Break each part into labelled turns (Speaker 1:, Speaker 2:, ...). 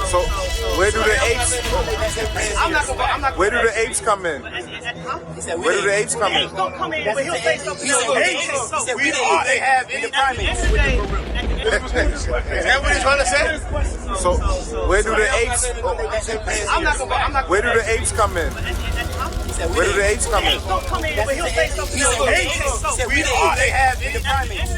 Speaker 1: So where do the apes? Where do the apes come in? Where do the apes come in?
Speaker 2: Don't come in, but he'll say something.
Speaker 3: They have in the primates.
Speaker 1: Is that what he's trying to say? So where do the apes? Where do the apes come in? Where do the apes come in?
Speaker 2: Don't come in, but he'll say something.
Speaker 3: They have in the primates.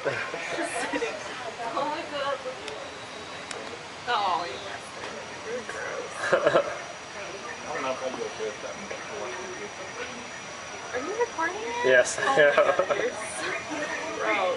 Speaker 4: Oh my god. Oh, you're gross. Are you recording it?
Speaker 5: Yes.
Speaker 4: Oh, you're so gross.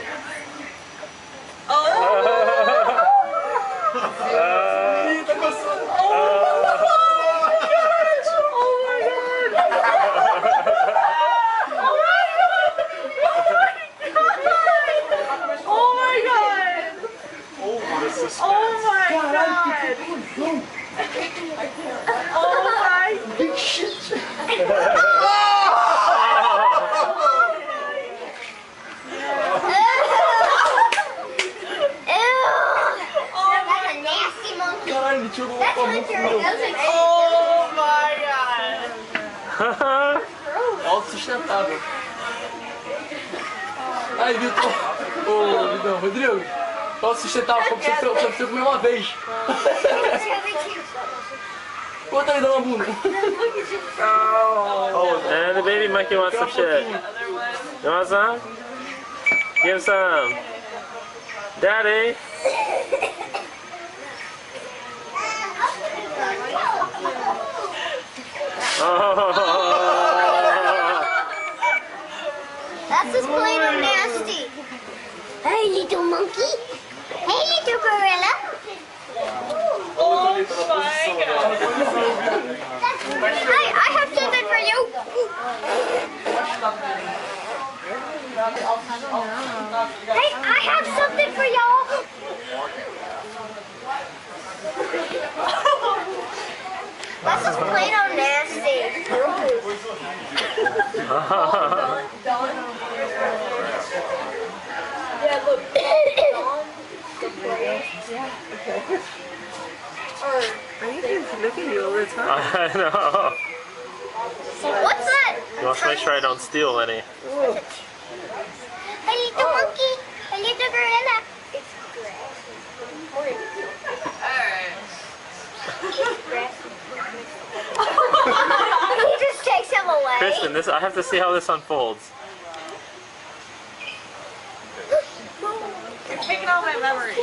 Speaker 4: Oh my god!
Speaker 6: Autossustentável. Aí, Vitor. Ô, Vidão, Rodrigo. Autossustentável, só pra você comer uma vez. Bota aí, dá uma bunda.
Speaker 5: And the baby monkey wants some shit. You want some? Give some. Daddy. Oh.
Speaker 7: That's just plain old nasty. Hey, little monkey. Hey, little gorilla.
Speaker 4: Oh my god!
Speaker 7: Hey, I have something for you. Hey, I have something for y'all. That's just plain old nasty.
Speaker 4: Yeah, look.
Speaker 8: I think he's looking at you all the time.
Speaker 5: I know.
Speaker 7: What's that?
Speaker 5: He wants to make sure I don't steal any.
Speaker 7: Hey, little monkey. Hey, little gorilla. It's He just takes him away.
Speaker 5: Christian, I have to see how this unfolds.
Speaker 4: You're taking all my memories.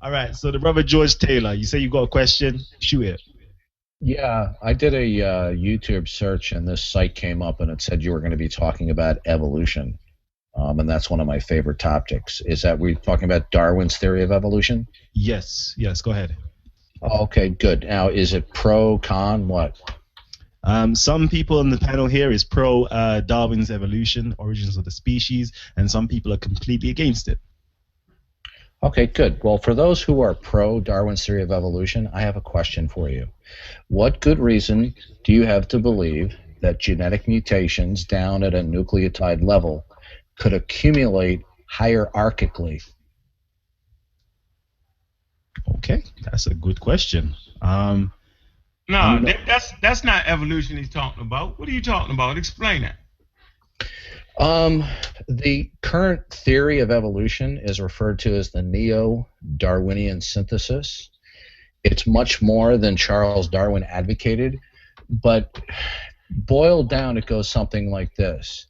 Speaker 9: All right, so the brother George Taylor, you say you got a question? Shoot it.
Speaker 10: Yeah, I did a YouTube search and this site came up and it said you were going to be talking about evolution. And that's one of my favorite topics. Is that we're talking about Darwin's theory of evolution?
Speaker 9: Yes, go ahead.
Speaker 10: Okay, good. Now, is it pro, con, what?
Speaker 9: Some people on the panel here is pro Darwin's evolution, origins of the species, and some people are completely against it.
Speaker 10: Okay, good. Well, for those who are pro Darwin's theory of evolution, I have a question for you. What good reason do you have to believe that genetic mutations down at a nucleotide level could accumulate hierarchically?
Speaker 9: Okay, that's a good question.
Speaker 11: No, that's not evolution he's talking about. What are you talking about? Explain that.
Speaker 10: The current theory of evolution is referred to as the neo-Darwinian synthesis. It's much more than Charles Darwin advocated, but boiled down, it goes something like this.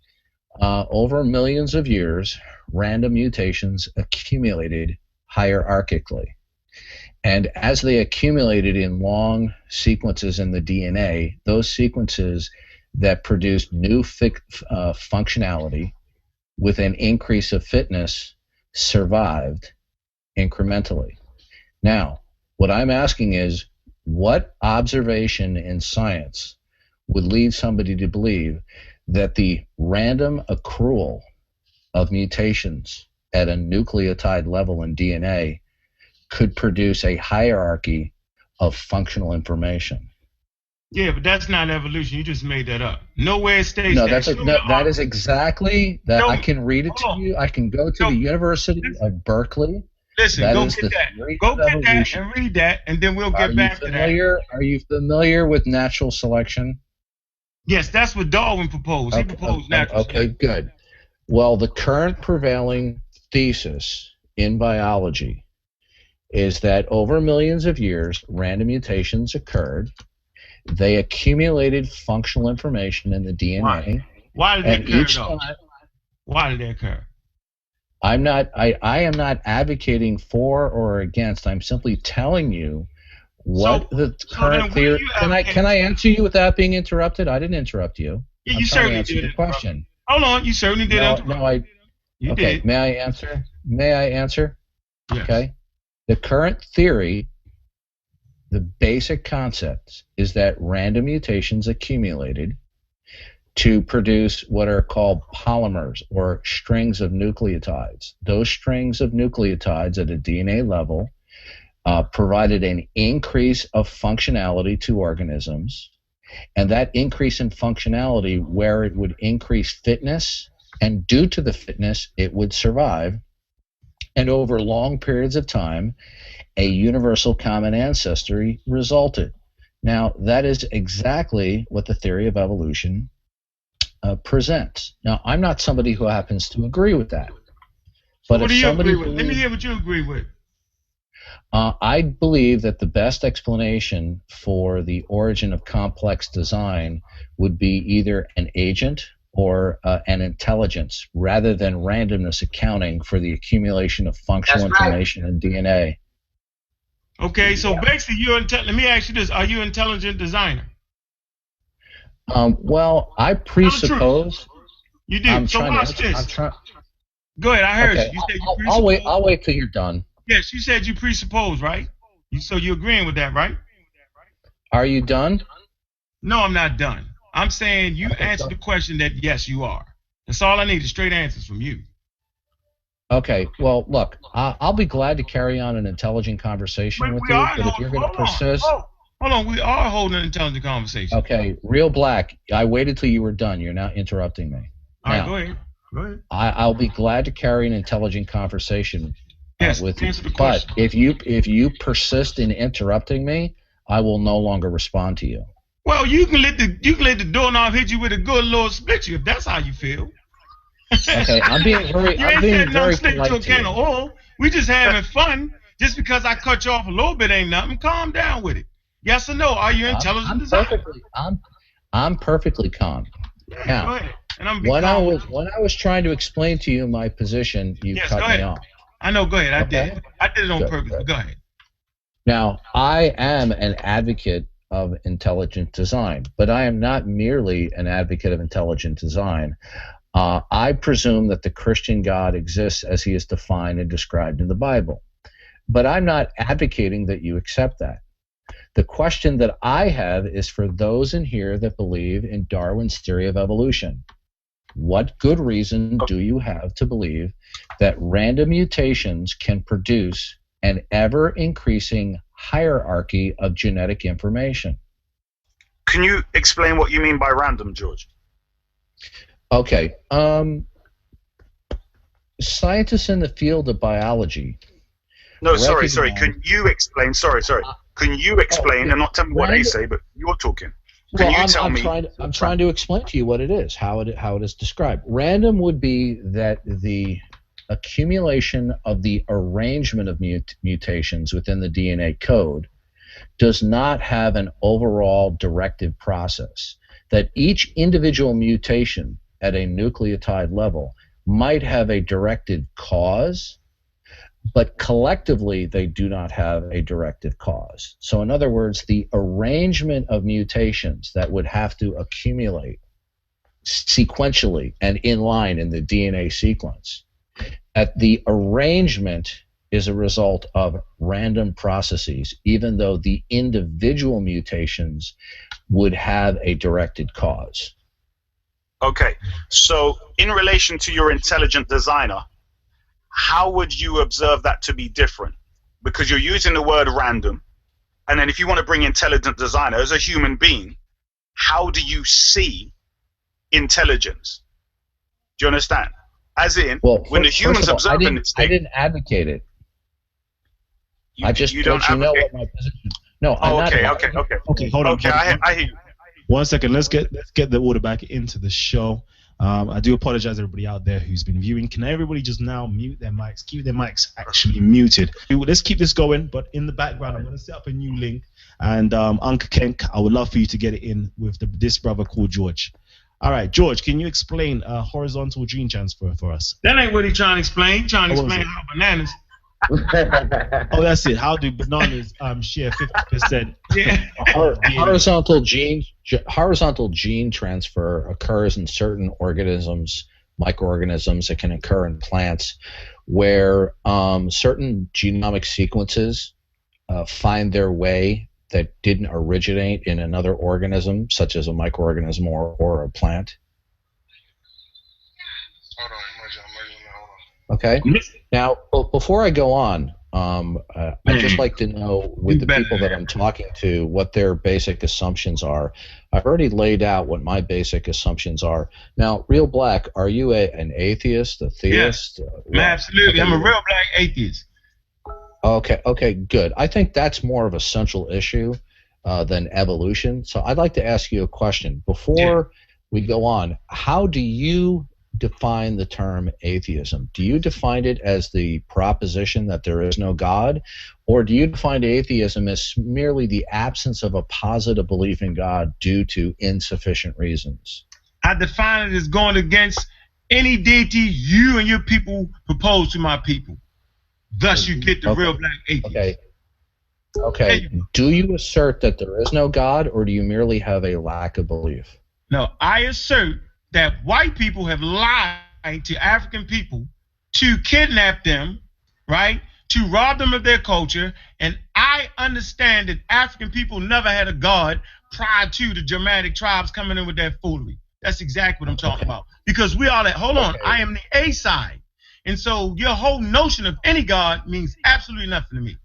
Speaker 10: Over millions of years, random mutations accumulated hierarchically. And as they accumulated in long sequences in the DNA, those sequences that produced new functionality with an increase of fitness survived incrementally. Now, what I'm asking is, what observation in science would lead somebody to believe that the random accrual of mutations at a nucleotide level in DNA could produce a hierarchy of functional information?
Speaker 11: Yeah, but that's not evolution. You just made that up. Nowhere it states
Speaker 10: No,
Speaker 11: that.
Speaker 10: that is exactly that. I can read it to you. I can go to the University of Berkeley.
Speaker 11: Listen, go get that. Go get that and read that, and then we'll get back to that.
Speaker 10: Are you familiar with natural selection?
Speaker 11: Yes, that's what Darwin proposed. He proposed natural selection.
Speaker 10: Okay, good. Well, the current prevailing thesis in biology is that over millions of years, random mutations occurred. They accumulated functional information in the DNA.
Speaker 11: Why did they occur? Why did they occur?
Speaker 10: I am not advocating for or against. I'm simply telling you what the current theory. Can I answer you without being interrupted? I didn't interrupt you.
Speaker 11: Yeah, you certainly did.
Speaker 10: The question.
Speaker 11: Hold on, you certainly did.
Speaker 10: You did. May I answer?
Speaker 11: Yes.
Speaker 10: Okay. The current theory, the basic concept, is that random mutations accumulated to produce what are called polymers, or strings of nucleotides. Those strings of nucleotides at a DNA level provided an increase of functionality to organisms, and that increase in functionality, where it would increase fitness, and due to the fitness, it would survive. And over long periods of time, a universal common ancestry resulted. Now, that is exactly what the theory of evolution presents. Now, I'm not somebody who happens to agree with that. But
Speaker 11: what do you agree with? Let me hear what you agree with.
Speaker 10: I believe that the best explanation for the origin of complex design would be either an agent or an intelligence, rather than randomness accounting for the accumulation of functional information in DNA.
Speaker 11: Okay, so basically, let me ask you this: are you an intelligent designer?
Speaker 10: Well, I presuppose.
Speaker 11: You do. So watch this. Go ahead. I heard you. You said you presuppose.
Speaker 10: I'll wait till you're done.
Speaker 11: Yes, you said you presuppose, right? So you're agreeing with that, right?
Speaker 10: Are you done?
Speaker 11: No, I'm not done. I'm saying you answered the question that yes, you are. That's all I need is straight answers from you.
Speaker 10: Okay. Well, look, I'll be glad to carry on an intelligent conversation with you, but if you're going to persist.
Speaker 11: Hold on, we are holding an intelligent conversation.
Speaker 10: Okay, Real Black, I waited till you were done. You're now interrupting me.
Speaker 11: All right, go ahead. Go ahead.
Speaker 10: I'll be glad to carry an intelligent conversation with you.
Speaker 11: But
Speaker 10: if you persist in interrupting me, I will no longer respond to you.
Speaker 11: Well, you can let the doorknob hit you with a good little split you if that's how you feel.
Speaker 10: Okay, I'm being very polite to you.
Speaker 11: Oil. We just having fun. Just because I cut you off a little bit ain't nothing. Calm down with it. Yes or no? Are you intelligent designer?
Speaker 10: I'm perfectly calm.
Speaker 11: Yeah,
Speaker 10: now,
Speaker 11: go ahead. And
Speaker 10: when I was trying to explain to you my position, you cut me off.
Speaker 11: I know. Go ahead. I did it on purpose. But go ahead.
Speaker 10: Now, I am an advocate of intelligent design, but I am not merely an advocate of intelligent design. I presume that the Christian God exists as he is defined and described in the Bible, but I'm not advocating that you accept that. The question that I have is for those in here that believe in Darwin's theory of evolution. What good reason do you have to believe that random mutations can produce an ever-increasing hierarchy of genetic information?
Speaker 12: Can you explain what you mean by random, George?
Speaker 10: Okay. Scientists in the field of biology.
Speaker 12: No, sorry. Can you explain? Sorry. Can you explain and not tell me what they say, but you're talking? Can you tell me?
Speaker 10: I'm trying to explain to you what it is, how it is described. Random would be that the accumulation of the arrangement of mutations within the DNA code does not have an overall directive process. That each individual mutation at a nucleotide level might have a directed cause, but collectively they do not have a directive cause. So in other words, the arrangement of mutations that would have to accumulate sequentially and in line in the DNA sequence, at the arrangement is a result of random processes, even though the individual mutations would have a directed cause.
Speaker 12: Okay, so in relation to your intelligent designer, how would you observe that to be different? Because you're using the word random, and then if you want to bring intelligent designer as a human being, how do you see intelligence? Do you understand? As in, when the humans observing this thing,
Speaker 10: I didn't advocate it. I just let you know what my position is. No, I'm not.
Speaker 9: Okay, hold on.
Speaker 12: Okay, I hear you.
Speaker 9: 1 second. Let's get the order back into the show. I do apologize everybody out there who's been viewing. Can everybody just now mute their mics? Keep their mics actually muted. Let's keep this going, but in the background, I'm going to set up a new link. And Uncle Kenk, I would love for you to get it in with this brother called George. All right, George, can you explain horizontal gene transfer for us?
Speaker 11: That ain't what he's trying to explain. He's trying to explain how bananas.
Speaker 9: Oh, that's it. How do bananas share 50%?
Speaker 10: Horizontal gene transfer occurs in certain organisms, microorganisms. That can occur in plants, where certain genomic sequences find their way that didn't originate in another organism, such as a microorganism or a plant. Okay. Now, before I go on, I'd just like to know, with the people that I'm talking to, what their basic assumptions are. I've already laid out what my basic assumptions are. Now, Real Black, are you an atheist, a theist?
Speaker 11: Yes, absolutely. I'm a real black atheist.
Speaker 10: Okay, good. I think that's more of a central issue than evolution. So I'd like to ask you a question. Before we go on, how do you define the term atheism? Do you define it as the proposition that there is no God, or do you define atheism as merely the absence of a positive belief in God due to insufficient reasons?
Speaker 11: I define it as going against any deity you and your people propose to my people. Thus you get the real black atheist.
Speaker 10: Okay. Do you assert that there is no God, or do you merely have a lack of belief?
Speaker 11: No, I assert that white people have lied to African people to kidnap them, right? To rob them of their culture. And I understand that African people never had a God prior to the Germanic tribes coming in with that foolery. That's exactly what I'm talking about. Because we all hold on, I am the A side. And so your whole notion of any God means absolutely nothing to me.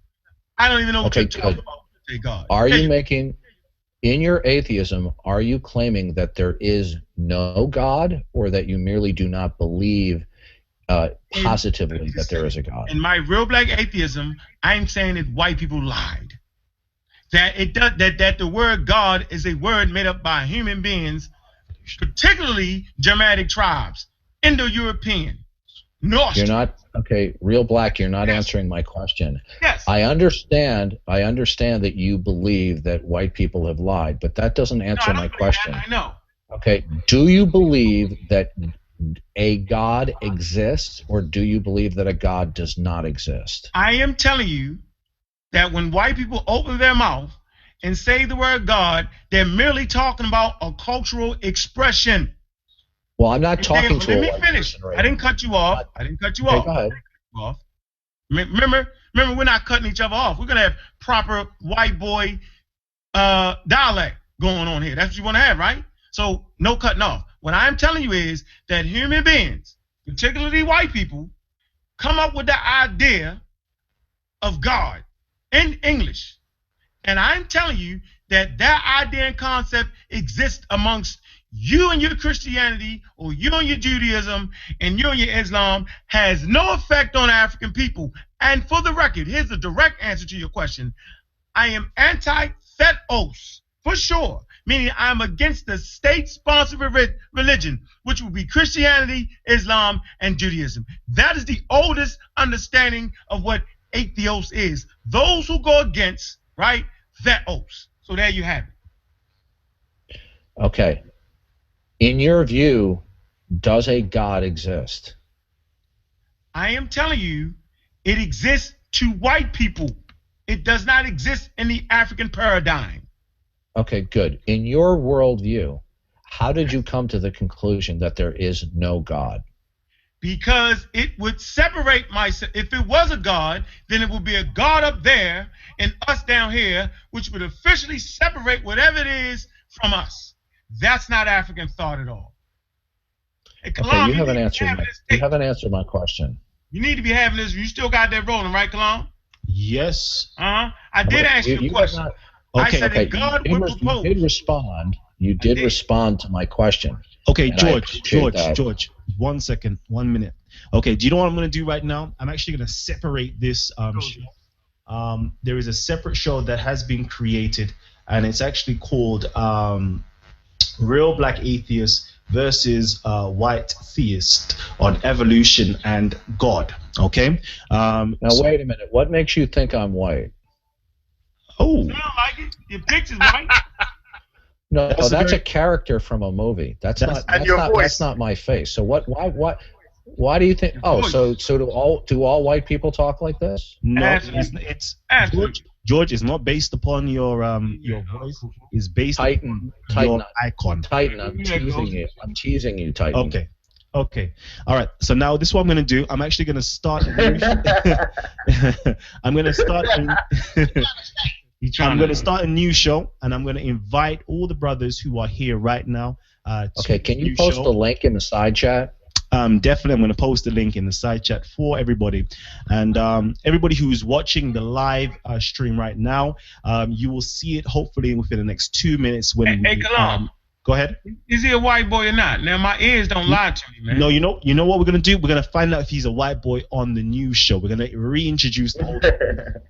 Speaker 11: I don't even know what you're talking about when you say God.
Speaker 10: Are you making... In your atheism, are you claiming that there is no God, or that you merely do not believe positively that there is a God?
Speaker 11: In my real black atheism, I'm saying that white people lied. That that the word God is a word made up by human beings, particularly Germanic tribes, Indo-European, Norse.
Speaker 10: You're not Real Black. You're not answering my question.
Speaker 11: Yes.
Speaker 10: I understand that you believe that white people have lied, but that doesn't answer my question.
Speaker 11: I know.
Speaker 10: Okay. Do you believe that a God exists, or do you believe that a God does not exist?
Speaker 11: I am telling you that when white people open their mouth and say the word God, they're merely talking about a cultural expression.
Speaker 10: Well, I'm not talking to
Speaker 11: Let me finish. I didn't cut you off.
Speaker 10: Go ahead.
Speaker 11: Remember, we're not cutting each other off. We're going to have proper white boy dialect going on here. That's what you want to have, right? So no cutting off. What I'm telling you is that human beings, particularly white people, come up with the idea of God in English. And I'm telling you that that idea and concept exists amongst you and your Christianity, or you and your Judaism, and you and your Islam, has no effect on African people. And for the record, here's the direct answer to your question. I am anti-theos, for sure, meaning I'm against the state-sponsored religion, which would be Christianity, Islam, and Judaism. That is the oldest understanding of what atheos is. Those who go against, right, theos. So there you have it.
Speaker 10: Okay. In your view, does a God exist?
Speaker 11: I am telling you, it exists to white people. It does not exist in the African paradigm.
Speaker 10: Okay, good. In your worldview, how did you come to the conclusion that there is no God?
Speaker 11: Because it would separate myself. If it was a God, then it would be a God up there and us down here, which would officially separate whatever it is from us. That's not African thought at all. Hey,
Speaker 10: Okay,
Speaker 11: Kalam,
Speaker 10: you haven't answered my question.
Speaker 11: You need to be having this. You still got that rolling, right, Kalam?
Speaker 9: Yes.
Speaker 11: I did ask you a question. I said that God would propose.
Speaker 10: You did respond. You did respond to my question.
Speaker 9: Okay,
Speaker 10: And
Speaker 9: George, 1 second, 1 minute. Okay, do you know what I'm going to do right now? I'm actually going to separate this show. There is a separate show that has been created, and it's actually called Real Black Atheist versus White Theist on Evolution and God. Okay?
Speaker 10: Now, wait a minute. What makes you think I'm white?
Speaker 11: Oh. Sound like it. Your picture's white.
Speaker 10: No, that's a character from a movie. That's not my face. So why do you think? Oh, so do all white people talk like this?
Speaker 9: No, it's George is not based upon your voice. It's based on your icon.
Speaker 10: Titan, I'm teasing you. I'm teasing you, Titan.
Speaker 9: Okay. All right. So now this is what I'm going to do. I'm actually going to start. I'm going to start. I'm going to start a new show, and I'm going to invite all the brothers who are here right now.
Speaker 10: Okay. Can you post the link in the side chat?
Speaker 9: Definitely, I'm going to post the link in the side chat for everybody. And everybody who's watching the live stream right now, you will see it hopefully within the next 2 minutes. When go ahead.
Speaker 11: Is he a white boy or not? Now, my ears don't lie to me, man.
Speaker 9: No, you know what we're going to do? We're going to find out if he's a white boy on the news show. We're going to reintroduce the whole thing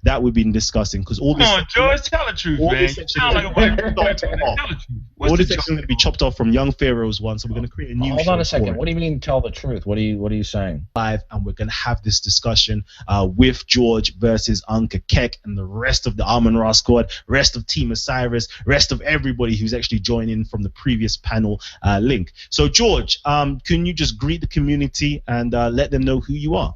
Speaker 9: that we've been discussing. Because all this.
Speaker 11: Come on, George, tell the truth, man. Sound like a white boy.
Speaker 9: All this section is going to be chopped off from Young Pharaoh's one, so we're going to create a new show.
Speaker 10: Hold on a second. What do you mean tell the truth? What are you saying?
Speaker 9: Live, and we're going to have this discussion with George versus Uncle Keck and the rest of the Amon Ra squad, rest of Team Osiris, rest of everybody who's actually joined in from the previous panel link. So, George, can you just greet the community and let them know who you are?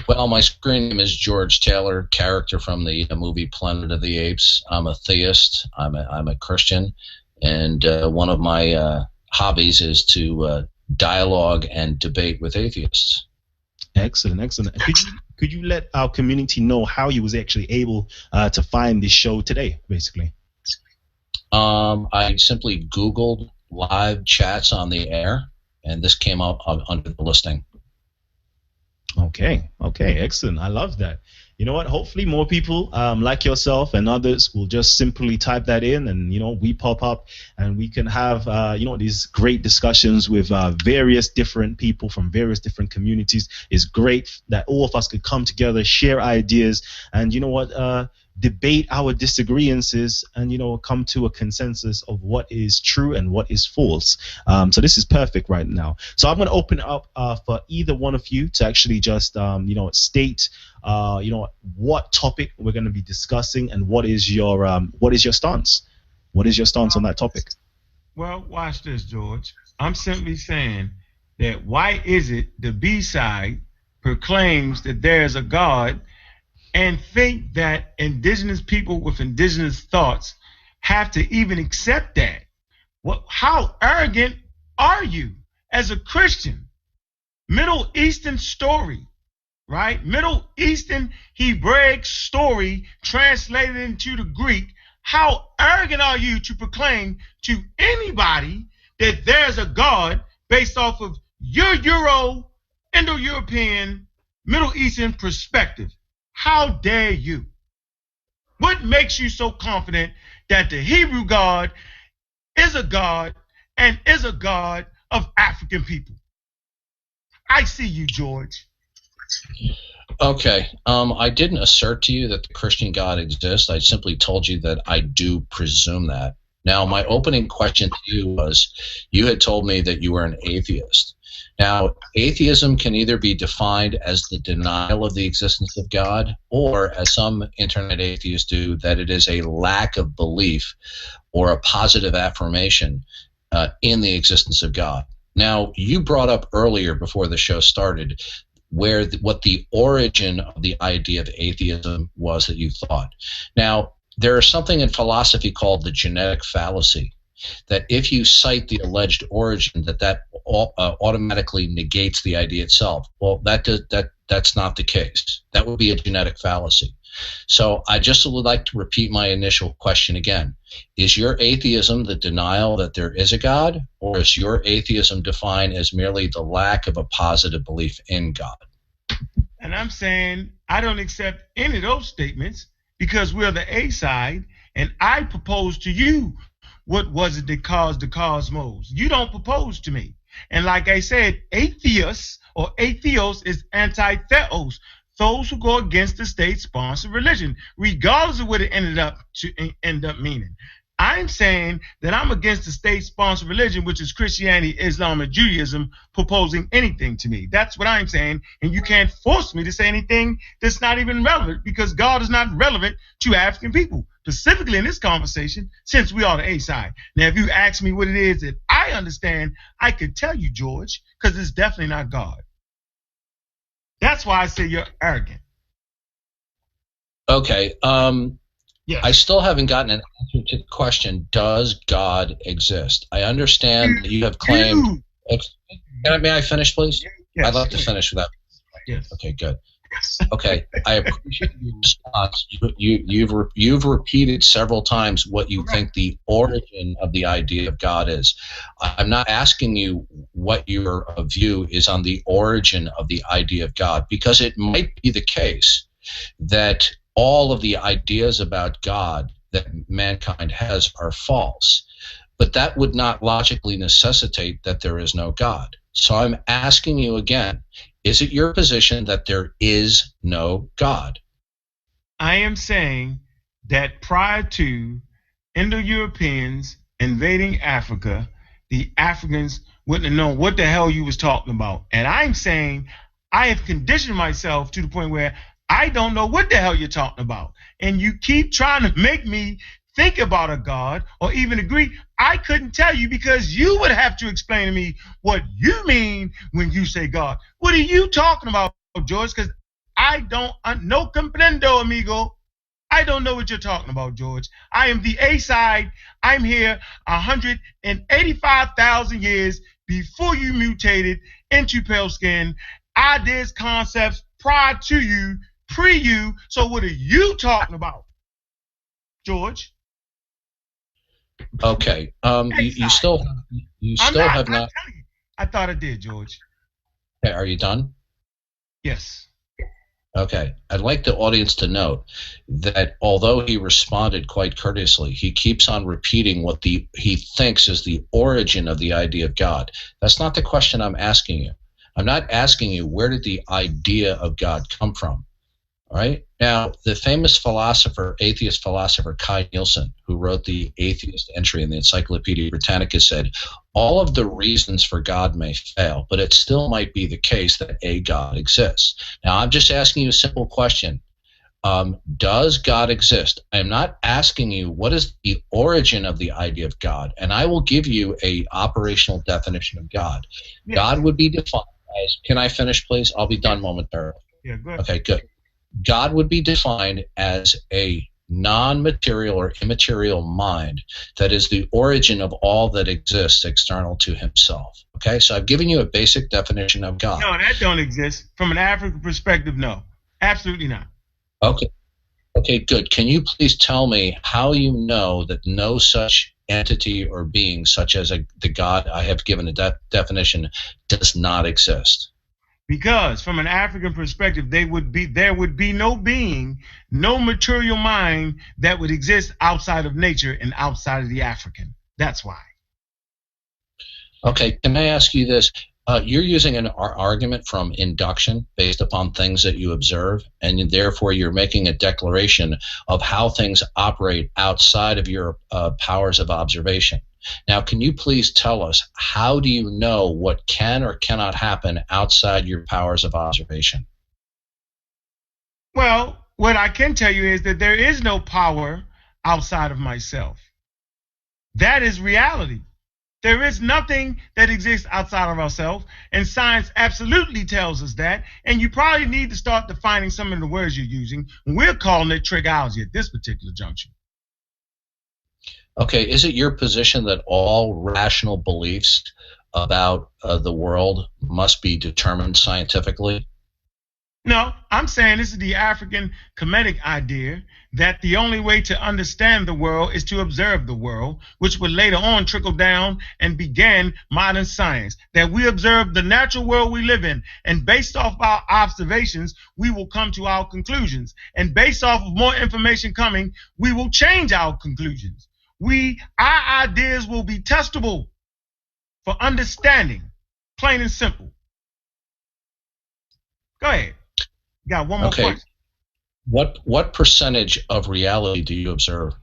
Speaker 10: Well, my screen name is George Taylor, character from the movie Planet of the Apes. I'm a theist. I'm a Christian, and one of my hobbies is to dialogue and debate with atheists.
Speaker 9: Excellent. Could you let our community know how you was actually able to find this show today, basically?
Speaker 10: I simply Googled live chats on the air, and this came up under the listing.
Speaker 9: Okay, excellent. I love that. You know what? Hopefully more people like yourself and others will just simply type that in, and we pop up and we can have these great discussions with various different people from various different communities. It's great that all of us could come together, share ideas, and debate our disagreements and come to a consensus of what is true and what is false. So this is perfect right now. So I'm going to open it up for either one of you to actually just state what topic we're going to be discussing and what is your stance? What is your stance on that topic?
Speaker 11: Well, watch this, George. I'm simply saying that why is it the B-side proclaims that there is a God and think that indigenous people with indigenous thoughts have to even accept that? How arrogant are you as a Christian? Middle Eastern story, right? Middle Eastern Hebraic story translated into the Greek. How arrogant are you to proclaim to anybody that there's a God based off of your Indo-European, Middle Eastern perspective? How dare you? What makes you so confident that the Hebrew God is a God and is a God of African people? I see you, George.
Speaker 10: Okay. I didn't assert to you that the Christian God exists. I simply told you that I do presume that. Now, my opening question to you was, you had told me that you were an atheist. Now, atheism can either be defined as the denial of the existence of God, or, as some internet atheists do, that it is a lack of belief or a positive affirmation in the existence of God. Now, you brought up earlier before the show started what the origin of the idea of atheism was that you thought. Now, there is something in philosophy called the genetic fallacy, that if you cite the alleged origin, that automatically negates the idea itself. Well, that's not the case. That would be a genetic fallacy. So I just would like to repeat my initial question again. Is your atheism the denial that there is a God, or is your atheism defined as merely the lack of a positive belief in God?
Speaker 11: And I'm saying I don't accept any of those statements because we're the A side, and I propose to you what was it that caused the cosmos. You don't propose to me. And like I said, atheists or atheos is anti-theos, those who go against the state-sponsored religion, regardless of what it ended up meaning. I'm saying that I'm against the state-sponsored religion, which is Christianity, Islam, and Judaism, proposing anything to me. That's what I'm saying, and you can't force me to say anything that's not even relevant, because God is not relevant to African people, specifically in this conversation, since we are the A side. Now, if you ask me what it is that I understand, I could tell you, George, because it's definitely not God. That's why I say you're arrogant.
Speaker 10: Okay.
Speaker 11: Yes.
Speaker 10: I still haven't gotten an answer to the question, does God exist? I understand that you have claimed... May I finish, please?
Speaker 11: Yes.
Speaker 10: I'd like to finish with that.
Speaker 11: Yes.
Speaker 10: Okay, good. Okay, I appreciate your response. You've repeated several times what you think the origin of the idea of God is. I'm not asking you what your view is on the origin of the idea of God, because it might be the case that all of the ideas about God that mankind has are false, but that would not logically necessitate that there is no God. So I'm asking you again, is it your position that there is no God?
Speaker 11: I am saying that prior to Indo-Europeans invading Africa, the Africans wouldn't have known what the hell you was talking about. And I'm saying I have conditioned myself to the point where I don't know what the hell you're talking about. And you keep trying to make me think about a God or even agree. I couldn't tell you, because you would have to explain to me what you mean when you say God. What are you talking about, George? Because I don't, no comprendo, amigo. I don't know what you're talking about, George. I am the A side. I'm here 185,000 years before you mutated into pale skin. Ideas, concepts prior to you, pre-you. So what are you talking about, George?
Speaker 10: Okay. You still have not.
Speaker 11: I thought I did, George.
Speaker 10: Okay, are you done?
Speaker 11: Yes.
Speaker 10: Okay. I'd like the audience to note that although he responded quite courteously, he keeps on repeating what he thinks is the origin of the idea of God. That's not the question I'm asking you. I'm not asking you, where did the idea of God come from? All right. Now, the famous philosopher, atheist philosopher Kai Nielsen, who wrote the atheist entry in the Encyclopedia Britannica, said, all of the reasons for God may fail, but it still might be the case that a God exists. Now, I'm just asking you a simple question. Does God exist? I'm not asking you what is the origin of the idea of God, and I will give you a operational definition of God. Yes. God would be defined as, can I finish, please? I'll be done momentarily.
Speaker 11: Yeah, go ahead.
Speaker 10: Okay, good. God would be defined as a non-material or immaterial mind that is the origin of all that exists external to himself. Okay, so I've given you a basic definition of God.
Speaker 11: No, that don't exist. From an African perspective, no. Absolutely not.
Speaker 10: Okay. Okay, good. Can you please tell me how you know that no such entity or being, such as the God I have given a definition, does not exist?
Speaker 11: Because from an African perspective, there would be no being, no material mind that would exist outside of nature and outside of the African. That's why.
Speaker 10: Okay, can I ask you this? You're using an argument from induction based upon things that you observe, and therefore you're making a declaration of how things operate outside of your powers of observation. Now, can you please tell us, how do you know what can or cannot happen outside your powers of observation?
Speaker 11: Well, what I can tell you is that there is no power outside of myself. That is reality. There is nothing that exists outside of ourselves, and science absolutely tells us that, and you probably need to start defining some of the words you're using. We're calling it trigology at this particular juncture.
Speaker 10: Okay, is it your position that all rational beliefs about the world must be determined scientifically?
Speaker 11: No, I'm saying this is the African Kemetic idea that the only way to understand the world is to observe the world, which would later on trickle down and began modern science. That we observe the natural world we live in, and based off our observations, we will come to our conclusions. And based off of more information coming, we will change our conclusions. Our ideas will be testable for understanding, plain and simple. Go ahead. Got one more question.
Speaker 10: What percentage of reality do you observe?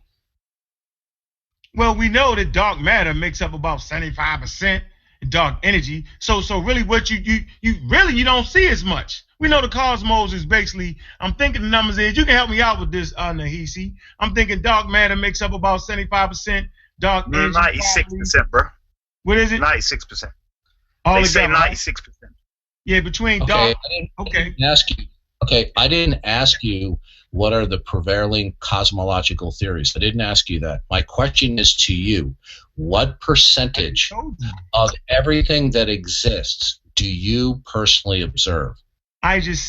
Speaker 11: Well, we know that dark matter makes up about 75% dark energy. So really what you don't see as much. We know the cosmos is basically, I'm thinking the numbers is, you can help me out with this, Nahisi. I'm thinking dark matter makes up about 75% dark energy.
Speaker 12: 96%, bro.
Speaker 11: What is it?
Speaker 12: 96%.
Speaker 11: All
Speaker 12: they say
Speaker 11: together,
Speaker 12: 96%.
Speaker 11: Yeah, between dark. Okay.
Speaker 10: I didn't ask you what are the prevailing cosmological theories. I didn't ask you that. My question is to you: what percentage of everything that exists do you personally observe?
Speaker 11: I just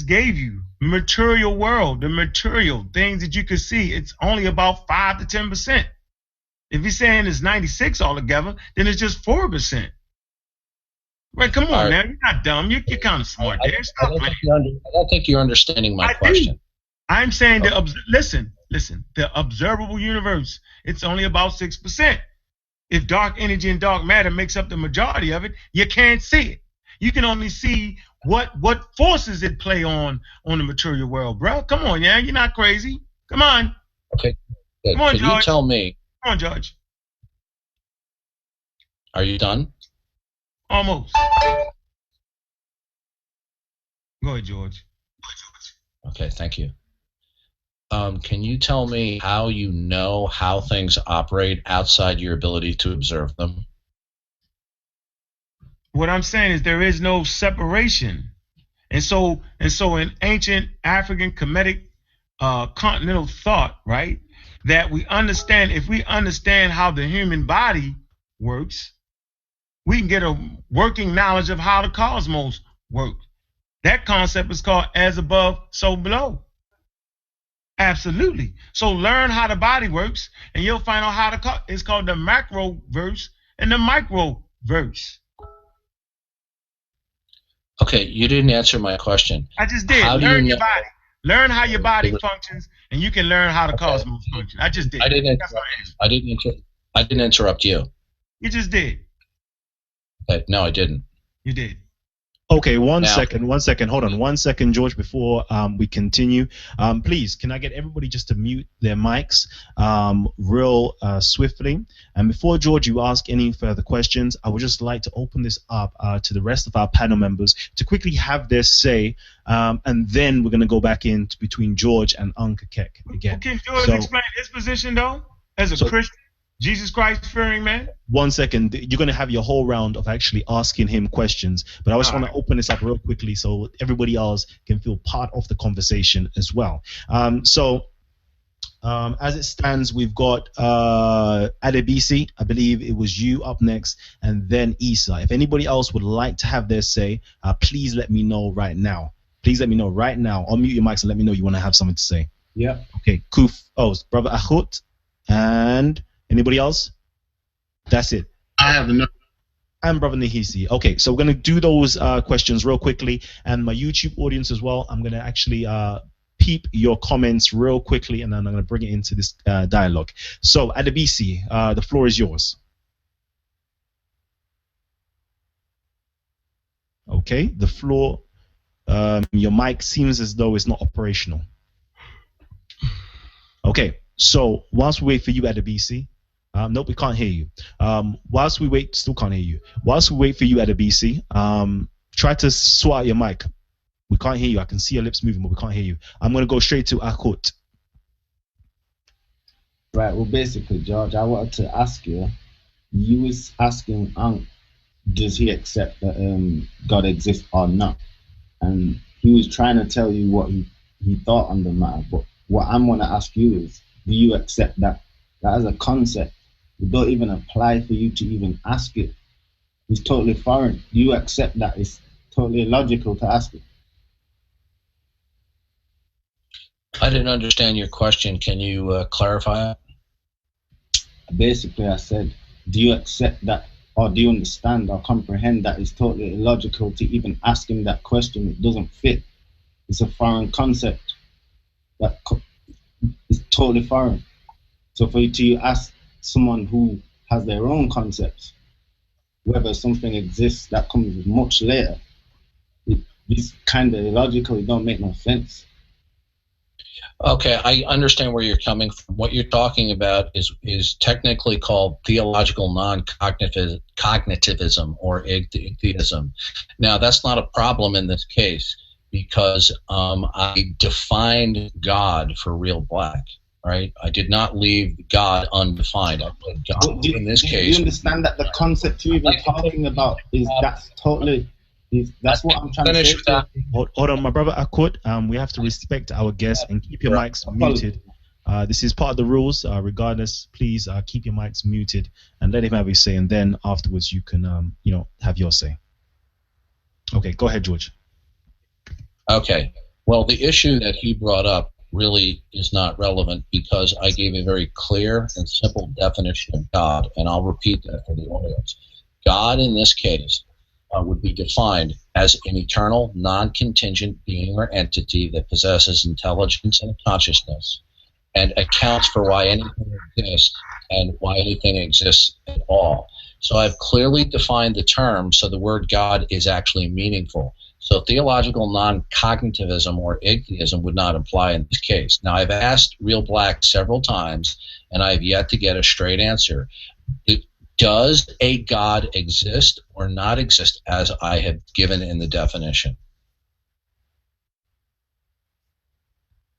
Speaker 11: gave you material world, the material things that you could see. It's only about 5 to 10%. If you're saying it's 96 altogether, then it's just 4%. Right, come on, man. You're not dumb. You're kind of smart there.
Speaker 10: I don't think you're understanding my question.
Speaker 11: I'm saying listen, the observable universe, it's only about 6%. If dark energy and dark matter makes up the majority of it, you can't see it. You can only see what forces it play on the material world, bro. Come on, yeah. You're not crazy. Come on.
Speaker 10: Okay. Good.
Speaker 11: Come on,
Speaker 10: Can
Speaker 11: George.
Speaker 10: you tell me?
Speaker 11: Come on, George.
Speaker 10: Are you done?
Speaker 11: Almost. Go ahead, George.
Speaker 10: Okay, thank you. Can you tell me how you know how things operate outside your ability to observe them?
Speaker 11: What I'm saying is there is no separation. And so in ancient African Kemetic continental thought, right, that we understand, if we understand how the human body works, we can get a working knowledge of how the cosmos works. That concept is called as above, so below. Absolutely. So learn how the body works, and you'll find out how it's called the macro verse and the micro verse.
Speaker 10: Okay, you didn't answer my question.
Speaker 11: I just did. Learn your body. Learn how your body functions, and you can learn how the cosmos functions. I just did.
Speaker 10: I didn't interrupt you.
Speaker 11: You just did.
Speaker 10: No, I didn't.
Speaker 11: You did.
Speaker 9: Okay, one second. Hold on 1 second, George, before we continue. Please, can I get everybody just to mute their mics real swiftly? And before, George, you ask any further questions, I would just like to open this up to the rest of our panel members to quickly have their say, and then we're going to go back in between George and Uncle Kek again.
Speaker 11: Can George explain his position, though, as a Christian? Jesus Christ fearing man? 1 second.
Speaker 9: You're going to have your whole round of actually asking him questions, but I just want to open this up real quickly so everybody else can feel part of the conversation as well. As it stands, we've got Adebisi. I believe it was you up next, and then Issa. If anybody else would like to have their say, please let me know right now. Please let me know right now. Unmute your mics and let me know you want to have something to say.
Speaker 6: Yeah.
Speaker 9: Okay, Kuf. Oh, Brother Ahut. And anybody else? That's it.
Speaker 13: I have enough.
Speaker 9: And Brother Nahisi. Okay, so we're going to do those questions real quickly. And my YouTube audience as well, I'm going to actually peep your comments real quickly, and then I'm going to bring it into this dialogue. So, Adebisi, the floor is yours. Okay, the floor, your mic seems as though it's not operational. Okay, so whilst we wait for you, Adebisi, nope, we can't hear you. Whilst we wait, still can't hear you. Whilst we wait for you, Adebisi, try to sort out your mic. We can't hear you. I can see your lips moving, but we can't hear you. I'm going to go straight to Akut.
Speaker 13: Right, well, basically, George, I wanted to ask you, you was asking Ankh, does he accept that God exists or not? And he was trying to tell you what he thought on the matter, but what I'm going to ask you is, do you accept that as a concept? It don't even apply for you to even ask it. It's totally foreign. Do you accept that it's totally illogical to ask it?
Speaker 10: I didn't understand your question. Can you clarify it?
Speaker 13: Basically, I said, do you accept that, or do you understand or comprehend that it's totally illogical to even ask him that question? It doesn't fit. It's a foreign concept. That is totally foreign. So for you to ask someone who has their own concepts whether something exists that comes much later, it's kind of illogical. It don't make no sense.
Speaker 10: Okay, I understand where you're coming from. What you're talking about is technically called theological non-cognitivism or atheism. Now, that's not a problem in this case because I defined God for Real Black, right? I did not leave God undefined. I put God in this case.
Speaker 13: Do you understand that the concept you're even talking about is that's totally... That's what I'm trying to say.
Speaker 9: Hold on, my brother Akut. We have to respect our guests and keep your mics muted. This is part of the rules. Regardless, please keep your mics muted and let him have his say. And then afterwards, you can, have your say. Okay, go ahead, George.
Speaker 10: Okay. Well, the issue that he brought up really is not relevant because I gave a very clear and simple definition of God, and I'll repeat that for the audience. God, in this case, would be defined as an eternal, non-contingent being or entity that possesses intelligence and consciousness and accounts for why anything exists and why anything exists at all. So I've clearly defined the term so the word God is actually meaningful. So theological non-cognitivism or atheism would not apply in this case. Now, I've asked Real Black several times, and I've yet to get a straight answer. Does a God exist or not exist as I have given in the definition?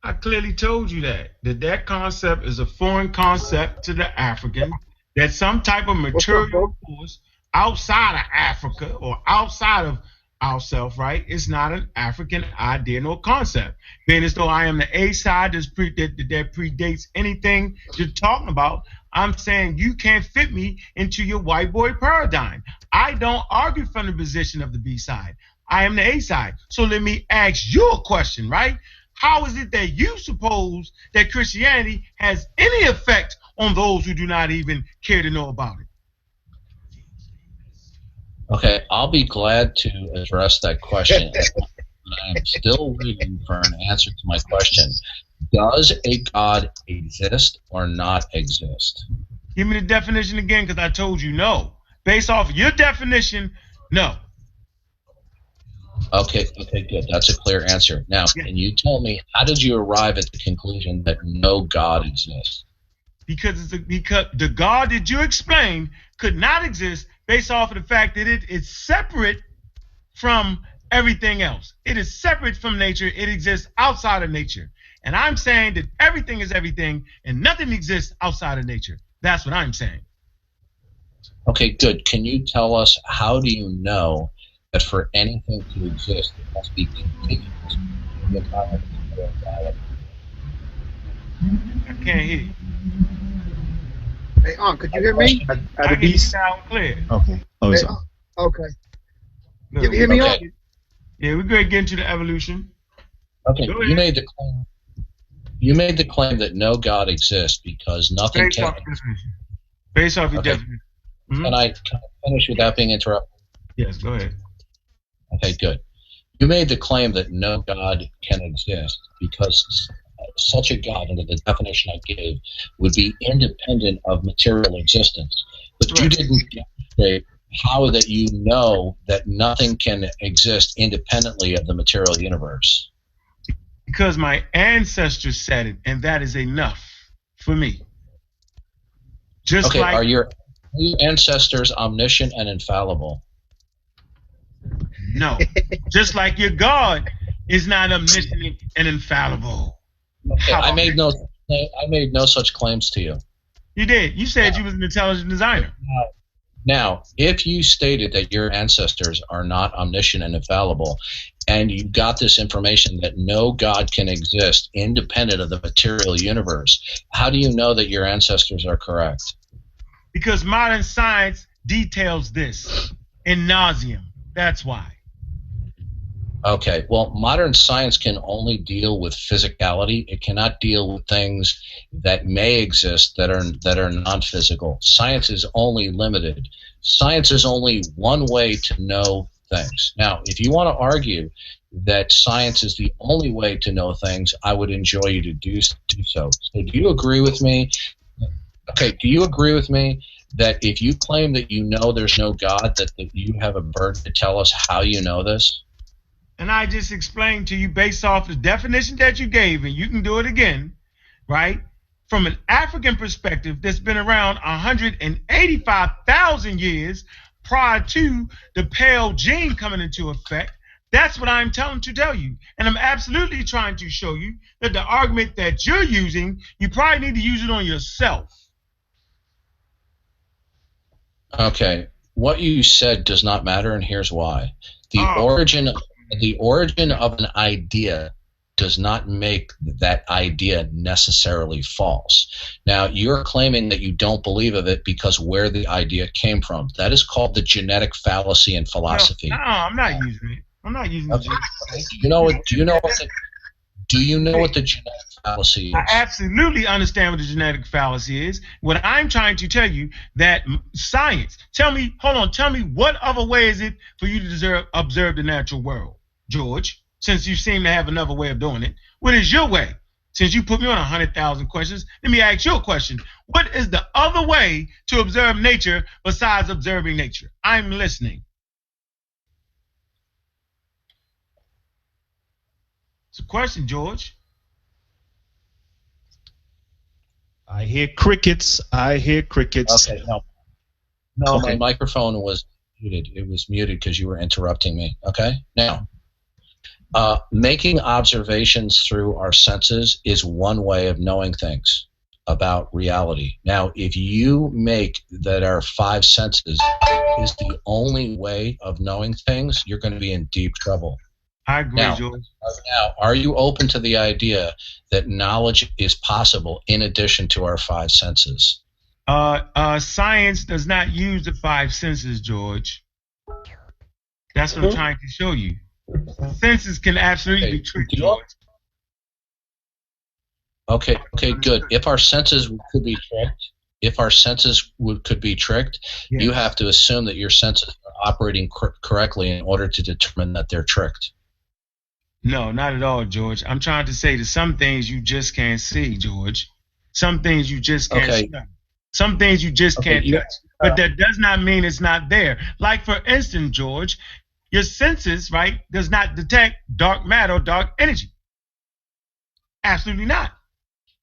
Speaker 11: I clearly told you that concept is a foreign concept to the African, that some type of material force outside of Africa or outside of ourselves, right? It's not an African idea nor concept. Being as though I am the A side that predates anything you're talking about, I'm saying you can't fit me into your white boy paradigm. I don't argue from the position of the B side. I am the A side. So let me ask you a question, right? How is it that you suppose that Christianity has any effect on those who do not even care to know about it?
Speaker 10: Okay, I'll be glad to address that question. I'm still waiting for an answer to my question. Does a God exist or not exist?
Speaker 11: Give me the definition again, because I told you no. Based off of your definition, no.
Speaker 10: Okay, good. That's a clear answer. Now, can you tell me, how did you arrive at the conclusion that no God exists?
Speaker 11: Because the God that you explained could not exist based off of the fact that it is separate from everything else. It is separate from nature. It exists outside of nature. And I'm saying that everything is everything and nothing exists outside of nature. That's what I'm saying.
Speaker 10: Okay, good. Can you tell us, how do you know that for anything to exist, it must be contiguous in the environment of reality?
Speaker 11: I can't hear you.
Speaker 14: Hey, could you hear me?
Speaker 11: I can hear you sound clear.
Speaker 9: Okay. Oh,
Speaker 14: hey, okay. Can you hear me?
Speaker 11: Okay. Yeah, we're going to get into the evolution.
Speaker 10: Okay, you made the claim. You made the claim that no God exists because nothing
Speaker 11: based off your definition.
Speaker 10: Can I finish without being interrupted?
Speaker 11: Yes, go ahead.
Speaker 10: Okay, good. You made the claim that no God can exist because such a God, under the definition I gave, would be independent of material existence. But you didn't demonstrate how that you know that nothing can exist independently of the material universe.
Speaker 11: Because my ancestors said it, and that is enough for me. Just
Speaker 10: okay,
Speaker 11: like
Speaker 10: are your ancestors omniscient and infallible?
Speaker 11: no, just like your God is not omniscient and infallible.
Speaker 10: Okay, I made no such claims to you.
Speaker 11: You did. You said you was an intelligent designer.
Speaker 10: Now, if you stated that your ancestors are not omniscient and infallible, and you got this information that no God can exist independent of the material universe, how do you know that your ancestors are correct?
Speaker 11: Because modern science details this in nauseam. That's why.
Speaker 10: Okay, well, modern science can only deal with physicality. It cannot deal with things that may exist that are non-physical. Science is only limited. Science is only one way to know things. Now, if you want to argue that science is the only way to know things, I would enjoy you to do so. So do you agree with me? Okay, do you agree with me that if you claim that you know there's no God, that you have a burden to tell us how you know this?
Speaker 11: And I just explained to you based off the definition that you gave, and you can do it again, right? From an African perspective that's been around 185,000 years prior to the pale gene coming into effect. That's what I'm trying to tell you. And I'm absolutely trying to show you that the argument that you're using, you probably need to use it on yourself.
Speaker 10: Okay, what you said does not matter, and here's why. The origin of an idea does not make that idea necessarily false. Now, you're claiming that you don't believe of it because where the idea came from. That is called the genetic fallacy in philosophy.
Speaker 11: No, I'm not using it. I'm not using it.
Speaker 10: Do you know what the genetic fallacy is?
Speaker 11: I absolutely understand what the genetic fallacy is. What I'm trying to tell you that science. Tell me what other way is it for you to observe the natural world, George? Since you seem to have another way of doing it, what is your way? Since you put me on 100,000 questions, let me ask you a question. What is the other way to observe nature besides observing nature? I'm listening. It's a question, George.
Speaker 9: I hear crickets. Okay,
Speaker 10: no, my microphone was muted. It was muted because you were interrupting me. Okay, now. Making observations through our senses is one way of knowing things about reality. Now, if you make that our five senses is the only way of knowing things, you're going to be in deep trouble.
Speaker 11: I agree, George.
Speaker 10: Now, are you open to the idea that knowledge is possible in addition to our five senses?
Speaker 11: Science does not use the five senses, George. That's what I'm trying to show you. Senses can absolutely be tricked, George.
Speaker 10: Okay, good. If our senses could be tricked,
Speaker 11: yes.
Speaker 10: You have to assume that your senses are operating correctly in order to determine that they're tricked.
Speaker 11: No, not at all, George. I'm trying to say that some things you just can't see, George. Some things you just can't see. Some things you just can't touch. But that does not mean it's not there. Like, for instance, George, your senses, right, does not detect dark matter or dark energy. Absolutely not.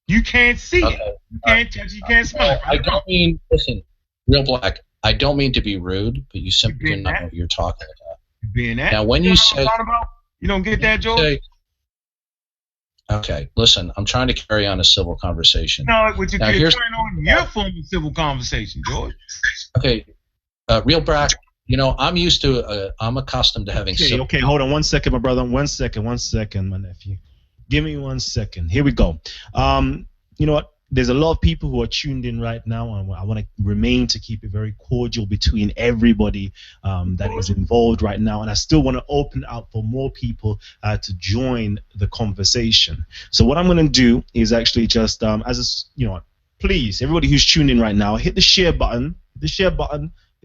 Speaker 11: You can't see it. You can't touch it. You can't smell it.
Speaker 10: I don't mean, listen, Real Black, I don't mean to be rude, but you simply do not know what you're talking about.
Speaker 11: Being that.
Speaker 10: Now, when you say...
Speaker 11: You don't get that, George?
Speaker 10: Okay, listen, I'm trying to carry on a civil conversation.
Speaker 11: No, what you're carrying on your form of civil conversation, George.
Speaker 10: Okay, Real Black... You know, I'm accustomed to having...
Speaker 9: Okay, hold on 1 second, my brother. 1 second, my nephew. Give me 1 second. Here we go. You know what? There's a lot of people who are tuned in right now, and I want to remain to keep it very cordial between everybody that is involved right now, and I still want to open out for more people to join the conversation. So what I'm going to do is actually just, please, everybody who's tuned in right now, hit the share button.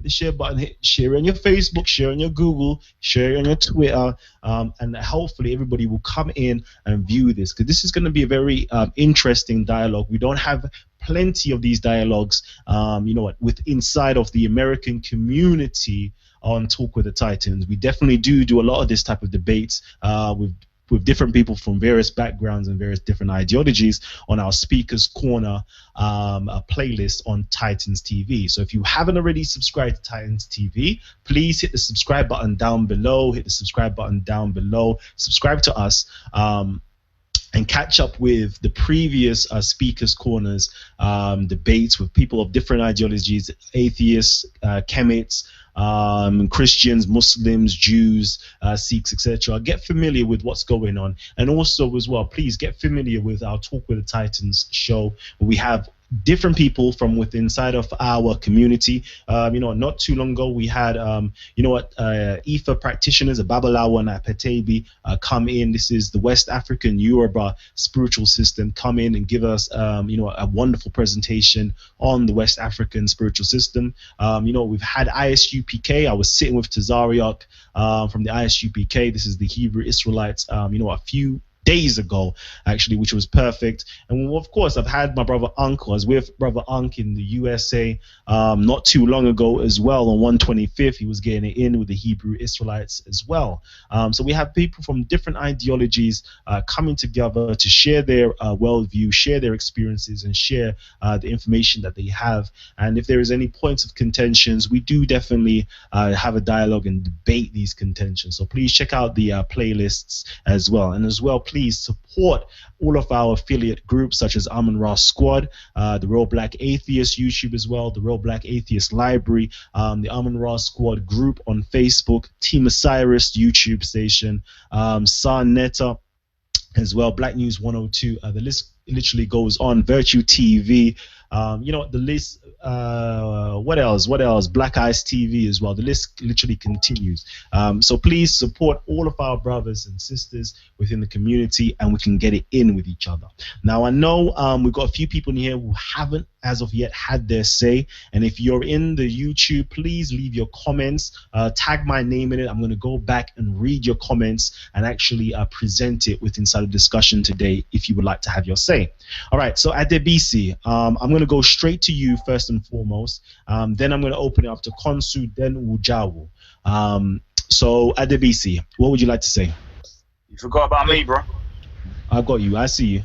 Speaker 9: hit the share button, share on your Facebook, share on your Google, share on your Twitter, and hopefully everybody will come in and view this, because this is going to be a very interesting dialogue. We don't have plenty of these dialogues, with inside of the American community on Talk with the Titans. We definitely do a lot of this type of debates with different people from various backgrounds and various different ideologies on our Speakers Corner playlist on Titans TV. So if you haven't already subscribed to Titans TV, please hit the subscribe button down below. Subscribe to us. And catch up with the previous Speakers Corners debates with people of different ideologies, atheists, chemists, Christians, Muslims, Jews, Sikhs, etc. Get familiar with what's going on. And also as well, please get familiar with our Talk with the Titans show. We have different people from within inside of our community. Not too long ago we had Ifa practitioners, a Babalawo and a Petebi come in. This is the West African Yoruba spiritual system, come in and give us a wonderful presentation on the West African spiritual system. We've had ISUPK. I was sitting with Tazariak from the ISUPK. This is the Hebrew Israelites, a few days ago, actually, which was perfect. And of course, I've had my brother Ankh. I was with brother Ankh in the USA not too long ago as well. On 125th, he was getting it in with the Hebrew Israelites as well. So we have people from different ideologies coming together to share their worldview, share their experiences, and share the information that they have. And if there is any points of contentions, we do definitely have a dialogue and debate these contentions. So please check out the playlists as well. And as well, please support all of our affiliate groups such as Amun-Ra Squad, the Real Black Atheist YouTube as well, the Real Black Atheist Library, the Amun-Ra Squad group on Facebook, Team Osiris YouTube station, San Neta as well, Black News 102. The list literally goes on. Virtue TV, the list. What else? Black Eyes TV as well. The list literally continues. So please support all of our brothers and sisters within the community, and we can get it in with each other. Now, I know we've got a few people in here who haven't as of yet had their say, and if you're in the YouTube, please leave your comments, tag my name in it. I'm going to go back and read your comments and actually present it with inside the discussion today if you would like to have your say. All right, so Adebisi, I'm going to go straight to you first and foremost. Then I'm going to open it up to Konsu, then Wujawu. So Adebisi, what would you like to say?
Speaker 12: You forgot about me, bro.
Speaker 9: I've got you. I see you.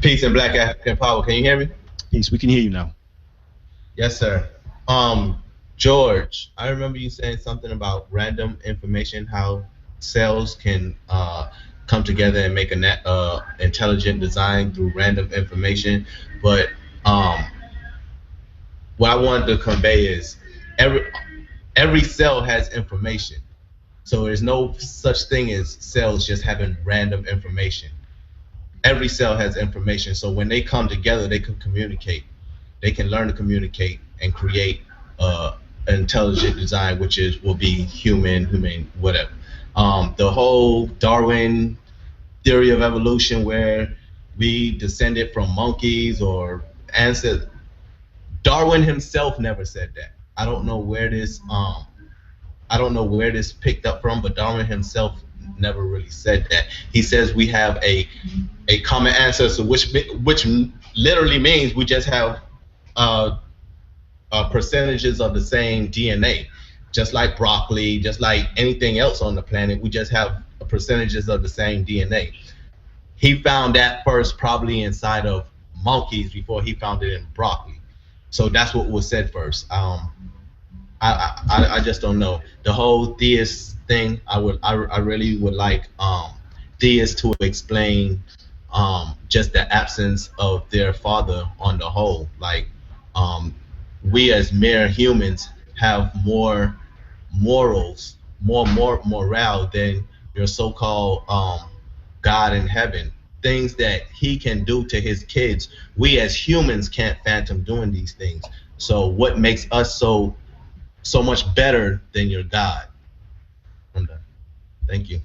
Speaker 15: Peace and Black African power. Can you hear me?
Speaker 9: Peace. We can hear you now.
Speaker 15: Yes, sir. George, I remember you saying something about random information, how cells can come together and make a intelligent design through random information. But what I wanted to convey is every cell has information. So there's no such thing as cells just having random information. Every cell has information. So when they come together, they can communicate. They can learn to communicate and create an intelligent design, which will be human, whatever. The whole Darwin theory of evolution, where we descended from monkeys or ancestors. Darwin himself never said that. I don't know where this picked up from, but Darwin himself never really said that. He says we have a common ancestor, which literally means we just have percentages of the same DNA, just like broccoli, just like anything else on the planet. We just have percentages of the same DNA. He found that first, probably inside of monkeys, before he found it in broccoli. So that's what was said first. I just don't know. The whole theist thing, I really would like theists to explain just the absence of their father on the whole. Like we as mere humans have more morals, more morale than your so-called God in heaven. Things that he can do to his kids, we as humans can't fathom doing these things. So what makes us so much better than your God? I'm done. Thank you.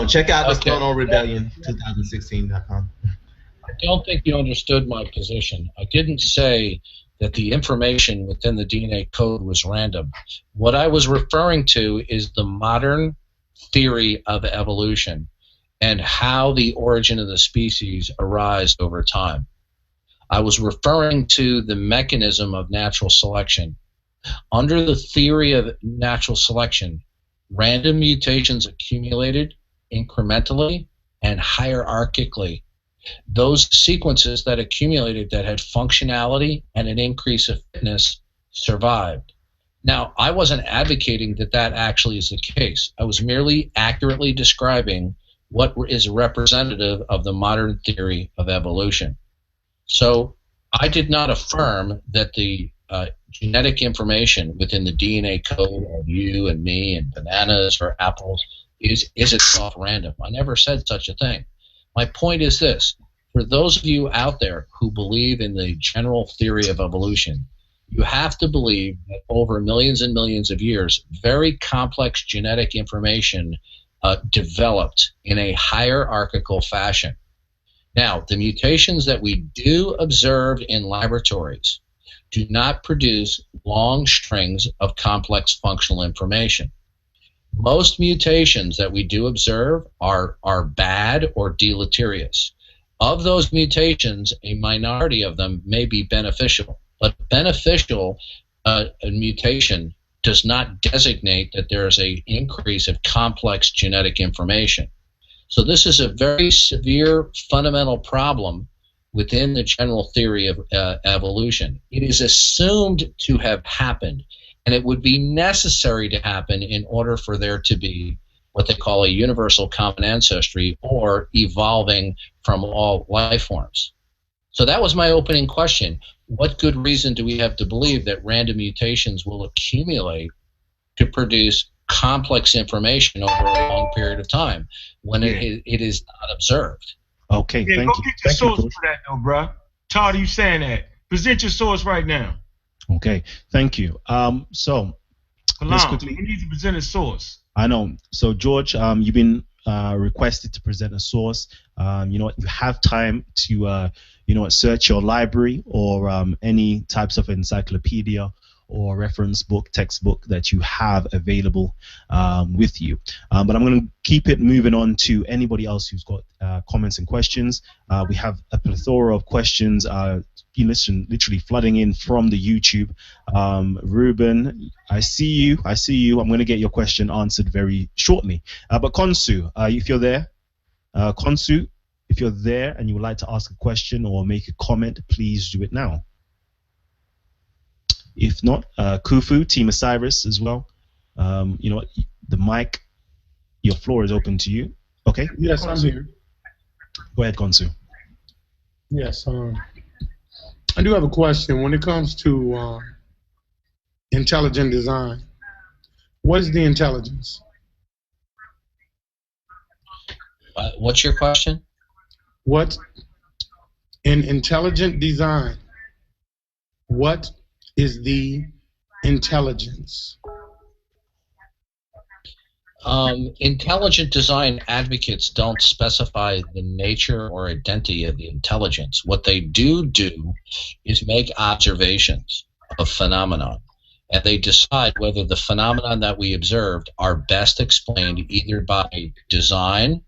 Speaker 15: Check out the Stone on Rebellion 2016.com.
Speaker 10: I don't think you understood my position. I didn't say that the information within the DNA code was random. What I was referring to is the modern theory of evolution and how the origin of the species arise over time. I was referring to the mechanism of natural selection. Under the theory of natural selection, random mutations accumulated incrementally and hierarchically. Those sequences that accumulated that had functionality and an increase of fitness survived. Now, I wasn't advocating that that actually is the case. I was merely accurately describing what is representative of the modern theory of evolution. So I did not affirm that the genetic information within the DNA code of you and me and bananas or apples is itself random. I never said such a thing. My point is this: for those of you out there who believe in the general theory of evolution, you have to believe that over millions and millions of years, very complex genetic information developed in a hierarchical fashion. Now, the mutations that we do observe in laboratories do not produce long strings of complex functional information. Most mutations that we do observe are bad or deleterious. Of those mutations, a minority of them may be beneficial, but beneficial mutation does not designate that there is an increase of complex genetic information. So this is a very severe fundamental problem within the general theory of evolution. It is assumed to have happened, and it would be necessary to happen in order for there to be what they call a universal common ancestry, or evolving from all life forms. So that was my opening question. What good reason do we have to believe that random mutations will accumulate to produce complex information over a long period of time when it is not observed?
Speaker 9: Okay,
Speaker 11: Yeah,
Speaker 9: thank
Speaker 11: go
Speaker 9: you.
Speaker 11: get your
Speaker 9: Thank you,
Speaker 11: source
Speaker 9: Coach.
Speaker 11: for that, though, bro. Todd, you saying that? Present your source right now.
Speaker 9: Okay, thank you. So let's
Speaker 11: Kalam,
Speaker 9: quickly.
Speaker 11: you need to present a source.
Speaker 9: I know. So George, you've been requested to present a source. You know what? You have time to you know, search your library or any types of encyclopedia or reference book, textbook that you have available with you. But I'm going to keep it moving on to anybody else who's got comments and questions. We have a plethora of questions literally flooding in from the YouTube. Ruben, I see you. I'm going to get your question answered very shortly. But Konsu, if you're there, Konsu, if you're there and you would like to ask a question or make a comment, please do it now. If not, Kufu, Team Osiris as well. You know what? The mic, your floor is open to you. Okay.
Speaker 16: Yes, I'm here.
Speaker 9: Go ahead, Konsu.
Speaker 16: Yes, I do have a question. When it comes to intelligent design, what is the intelligence?
Speaker 10: What's your question?
Speaker 16: What in intelligent design? What is the intelligence?
Speaker 10: Intelligent design advocates don't specify the nature or identity of the intelligence. What they do is make observations of phenomenon, and they decide whether the phenomenon that we observed are best explained either by design,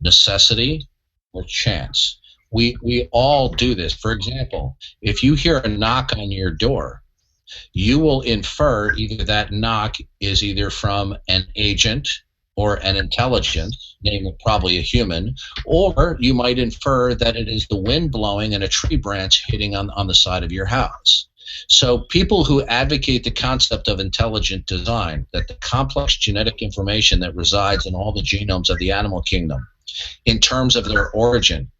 Speaker 10: necessity, or chance. We all do this. For example, if you hear a knock on your door, you will infer either that knock is either from an agent or an intelligence, namely probably a human, or you might infer that it is the wind blowing and a tree branch hitting on the side of your house. So people who advocate the concept of intelligent design, that the complex genetic information that resides in all the genomes of the animal kingdom, in terms of their origin,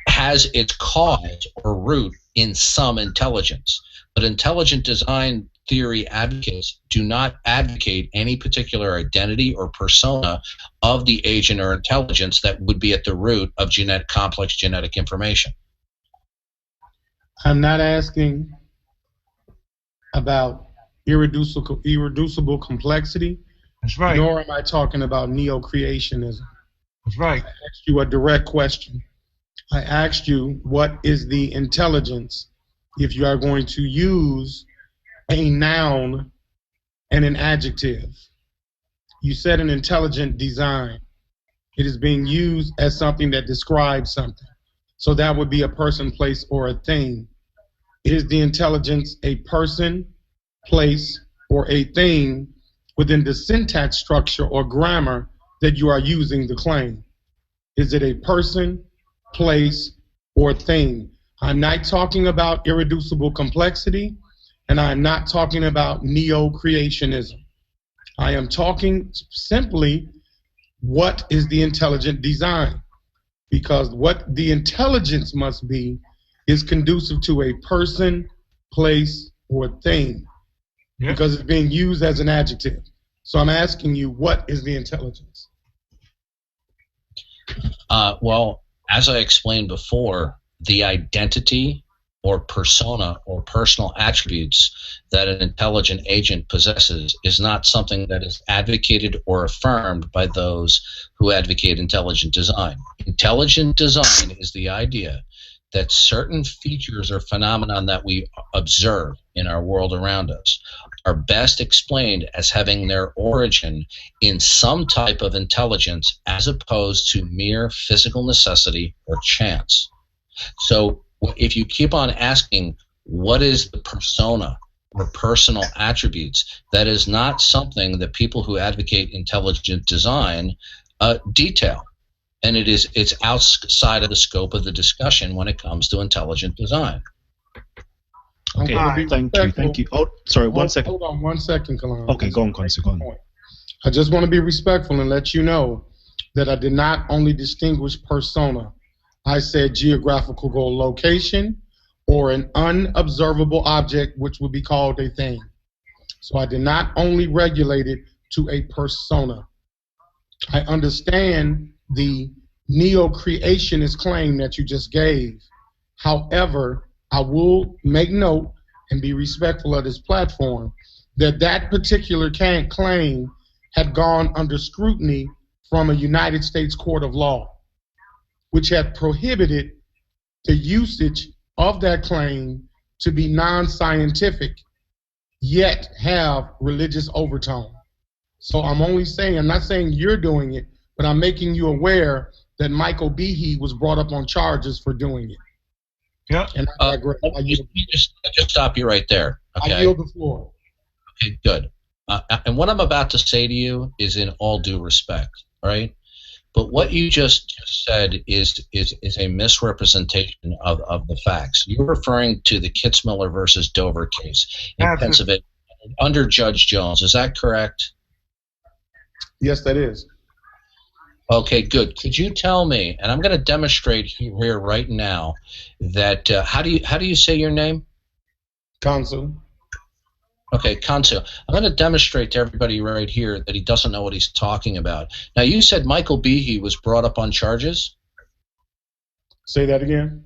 Speaker 10: has its cause or root in some intelligence. But intelligent design theory advocates do not advocate any particular identity or persona of the agent or intelligence that would be at the root of complex genetic information.
Speaker 16: I'm not asking about irreducible complexity.
Speaker 11: That's right.
Speaker 16: Nor am I talking about neo-creationism.
Speaker 11: That's right.
Speaker 16: I asked you a direct question. I asked you, what is the intelligence if you are going to use a noun and an adjective. You said an intelligent design. It is being used as something that describes something. So that would be a person, place, or a thing. Is the intelligence a person, place, or a thing within the syntax structure or grammar that you are using to claim? Is it a person, place, or thing? I'm not talking about irreducible complexity, and I'm not talking about neo-creationism. I am talking simply, what is the intelligent design? Because what the intelligence must be is conducive to a person, place, or thing. Yep. Because it's being used as an adjective. So I'm asking you, what is the intelligence?
Speaker 10: Well, as I explained before, the identity or persona or personal attributes that an intelligent agent possesses is not something that is advocated or affirmed by those who advocate intelligent design. Intelligent design is the idea that certain features or phenomenon that we observe in our world around us are best explained as having their origin in some type of intelligence as opposed to mere physical necessity or chance. So if you keep on asking, what is the persona or personal attributes, that is not something that people who advocate intelligent design detail. And it's outside of the scope of the discussion when it comes to intelligent design.
Speaker 9: Okay, thank you. Oh, sorry, 1 second.
Speaker 16: Hold on 1 second, Kalam.
Speaker 9: Okay, go on, Konsu, go on.
Speaker 16: I just want to be respectful and let you know that I did not only distinguish persona. I said geographical location or an unobservable object, which would be called a thing. So I did not only regulate it to a persona. I understand the neo-creationist claim that you just gave. However, I will make note and be respectful of this platform that that particular claim had gone under scrutiny from a United States court of law, which had prohibited the usage of that claim to be non-scientific, yet have religious overtone. So I'm only saying, I'm not saying you're doing it, but I'm making you aware that Michael Behe was brought up on charges for doing it.
Speaker 11: Yeah.
Speaker 16: And
Speaker 10: Let me just stop you right there. Okay.
Speaker 16: I yield the floor.
Speaker 10: Okay, good. And what I'm about to say to you is in all due respect, all right? But what you just said is a misrepresentation of the facts. You're referring to the Kitzmiller versus Dover case in Pennsylvania under Judge Jones. Is that correct?
Speaker 16: Yes, that is.
Speaker 10: Okay, good. Could you tell me, and I'm going to demonstrate here right now, that how do you say your name?
Speaker 16: Consul.
Speaker 10: Okay, Kansu. I'm going to demonstrate to everybody right here that he doesn't know what he's talking about. Now, you said Michael Behe was brought up on charges?
Speaker 16: Say that again.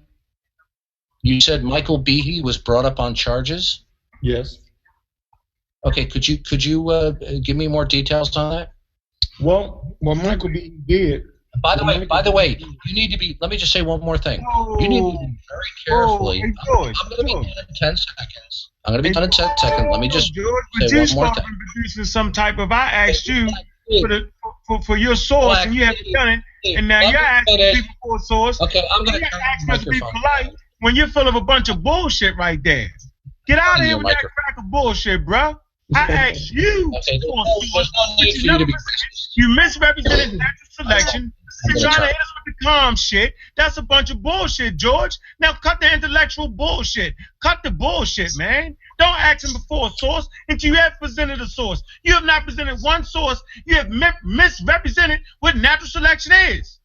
Speaker 10: You said Michael Behe was brought up on charges?
Speaker 16: Yes.
Speaker 10: Okay, could you give me more details on that?
Speaker 16: Well, Michael Behe did.
Speaker 10: By the way, you need to be. Let me just say one more thing. You need to be very carefully. I'm going to be done in 10 seconds. I'm going to be done in 10 seconds. Let me just
Speaker 11: George,
Speaker 10: say one more thing.
Speaker 11: Producing some type of. I asked you for your source, and you haven't done it, and now you're asking people for a source.
Speaker 10: Okay, I'm going to
Speaker 11: turn the microphone. Be polite when you're full of a bunch of bullshit right there. Get out of here with that crack of bullshit, bro. I asked you for a source, you misrepresented natural selection. You're trying to hit us with the calm shit. That's a bunch of bullshit, George. Now cut the intellectual bullshit. Cut the bullshit, man. Don't ask him before a source until you have presented a source. You have not presented one source. You have misrepresented what natural selection is.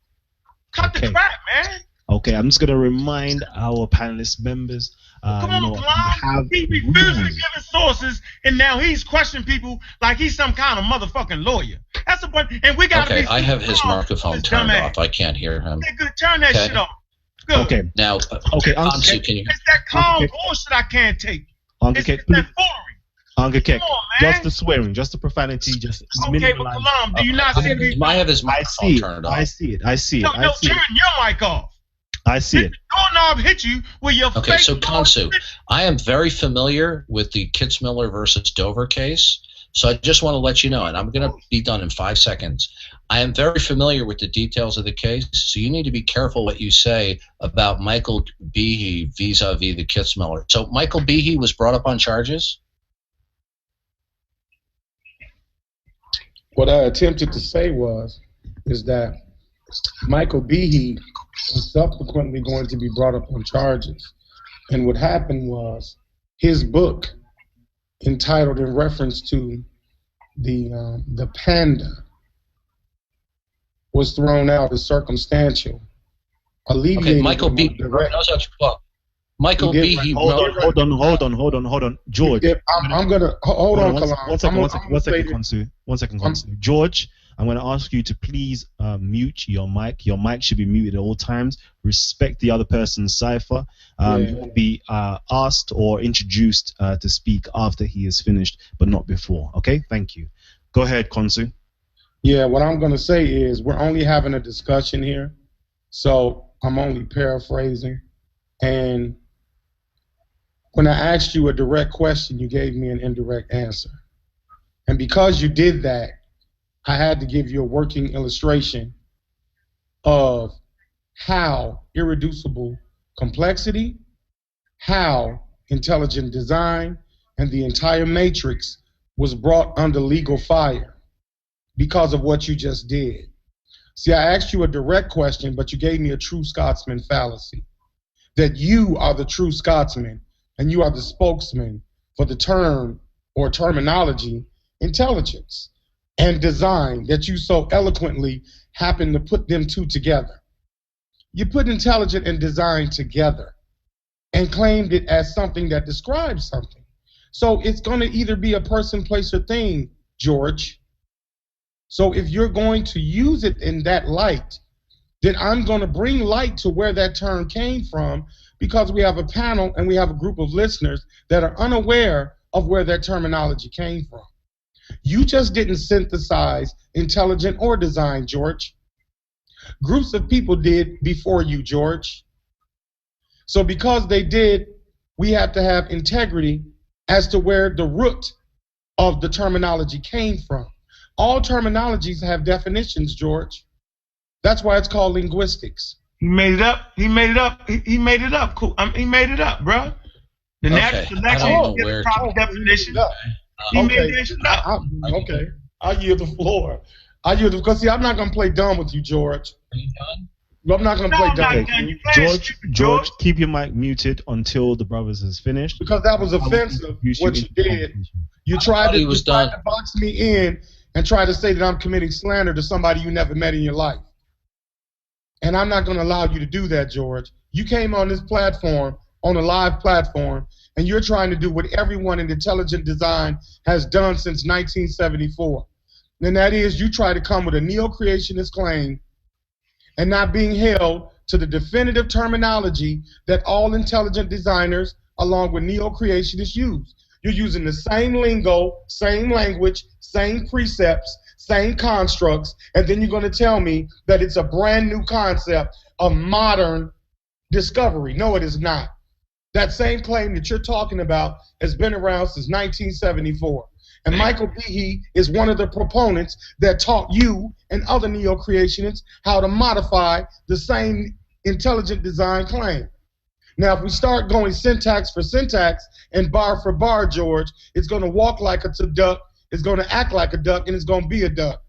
Speaker 11: Cut the crap, man.
Speaker 9: Okay, I'm just going to remind our panelist members.
Speaker 11: Come on, Kalam. He refuses to give us sources, and now he's questioning people like he's some kind of motherfucking lawyer. That's a bunch, and we got to be.
Speaker 10: Okay, I have his microphone turned off. I can't hear him.
Speaker 11: Okay, good. Turn that shit off. Good.
Speaker 9: Okay.
Speaker 10: Now, Ansu, can you?
Speaker 11: It's that calm bullshit I can't take. It's that foolery.
Speaker 9: Come on, just the swearing, just the profanity, just.
Speaker 11: Okay, but Kalam, do you not see?
Speaker 10: I have his microphone turned off.
Speaker 9: I see it.
Speaker 11: No, turn your mic off.
Speaker 9: I see it.
Speaker 11: doorknob hit you with your
Speaker 10: Okay,
Speaker 11: face.
Speaker 10: so Kansu, I am very familiar with the Kitzmiller versus Dover case, so I just want to let you know, and I'm going to be done in 5 seconds. I am very familiar with the details of the case, so you need to be careful what you say about Michael Behe vis-a-vis the Kitzmiller. So Michael Behe was brought up on charges?
Speaker 16: What I attempted to say is that Michael Behe was subsequently going to be brought up on charges. And what happened was his book, entitled in reference to the panda, was thrown out as circumstantial.
Speaker 10: Okay, Michael Behe. Michael Behe.
Speaker 9: Hold on. George.
Speaker 16: I'm going to hold on, Kalam.
Speaker 9: One second, Konsu. George, I'm going to ask you to please mute your mic. Your mic should be muted at all times. Respect the other person's cipher. You will be asked or introduced to speak after he is finished, but not before. Okay? Thank you. Go ahead, Konsu.
Speaker 16: Yeah, what I'm going to say is we're only having a discussion here, so I'm only paraphrasing. And when I asked you a direct question, you gave me an indirect answer. And because you did that, I had to give you a working illustration of how irreducible complexity, how intelligent design, and the entire matrix was brought under legal fire because of what you just did. See, I asked you a direct question, but you gave me a true Scotsman fallacy. That you are the true Scotsman, and you are the spokesman for the term or terminology intelligence and design, that you so eloquently happen to put them two together. You put intelligent and design together and claimed it as something that describes something. So it's going to either be a person, place, or thing, George. So if you're going to use it in that light, then I'm going to bring light to where that term came from, because we have a panel and we have a group of listeners that are unaware of where that terminology came from. You just didn't synthesize intelligent or design, George. Groups of people did before you, George. So because they did, we have to have integrity as to where the root of the terminology came from. All terminologies have definitions, George. That's why it's called linguistics.
Speaker 11: He made it up. He made it up. He made it up. Cool. He made it up, bro. The natural selection is the proper definition. He made that shit up.
Speaker 16: Okay. I'll yield the floor. Because see, I'm not going to play dumb with you, George.
Speaker 10: Are you done?
Speaker 16: I'm not going to play dumb with you.
Speaker 9: George, keep your mic muted until the brothers is finished.
Speaker 16: Because that was offensive, what you did. You tried to box me in and try to say that I'm committing slander to somebody you never met in your life. And I'm not going to allow you to do that, George. You came on this platform, on a live platform, and you're trying to do what everyone in intelligent design has done since 1974. And that is, you try to come with a neo-creationist claim and not being held to the definitive terminology that all intelligent designers, along with neo-creationists, use. You're using the same lingo, same language, same precepts, same constructs, and then you're going to tell me that it's a brand new concept of modern discovery. No, it is not. That same claim that you're talking about has been around since 1974. And Michael Behe is one of the proponents that taught you and other neo-creationists how to modify the same intelligent design claim. Now, if we start going syntax for syntax and bar for bar, George, it's going to walk like it's a duck, it's going to act like a duck, and it's going to be a duck.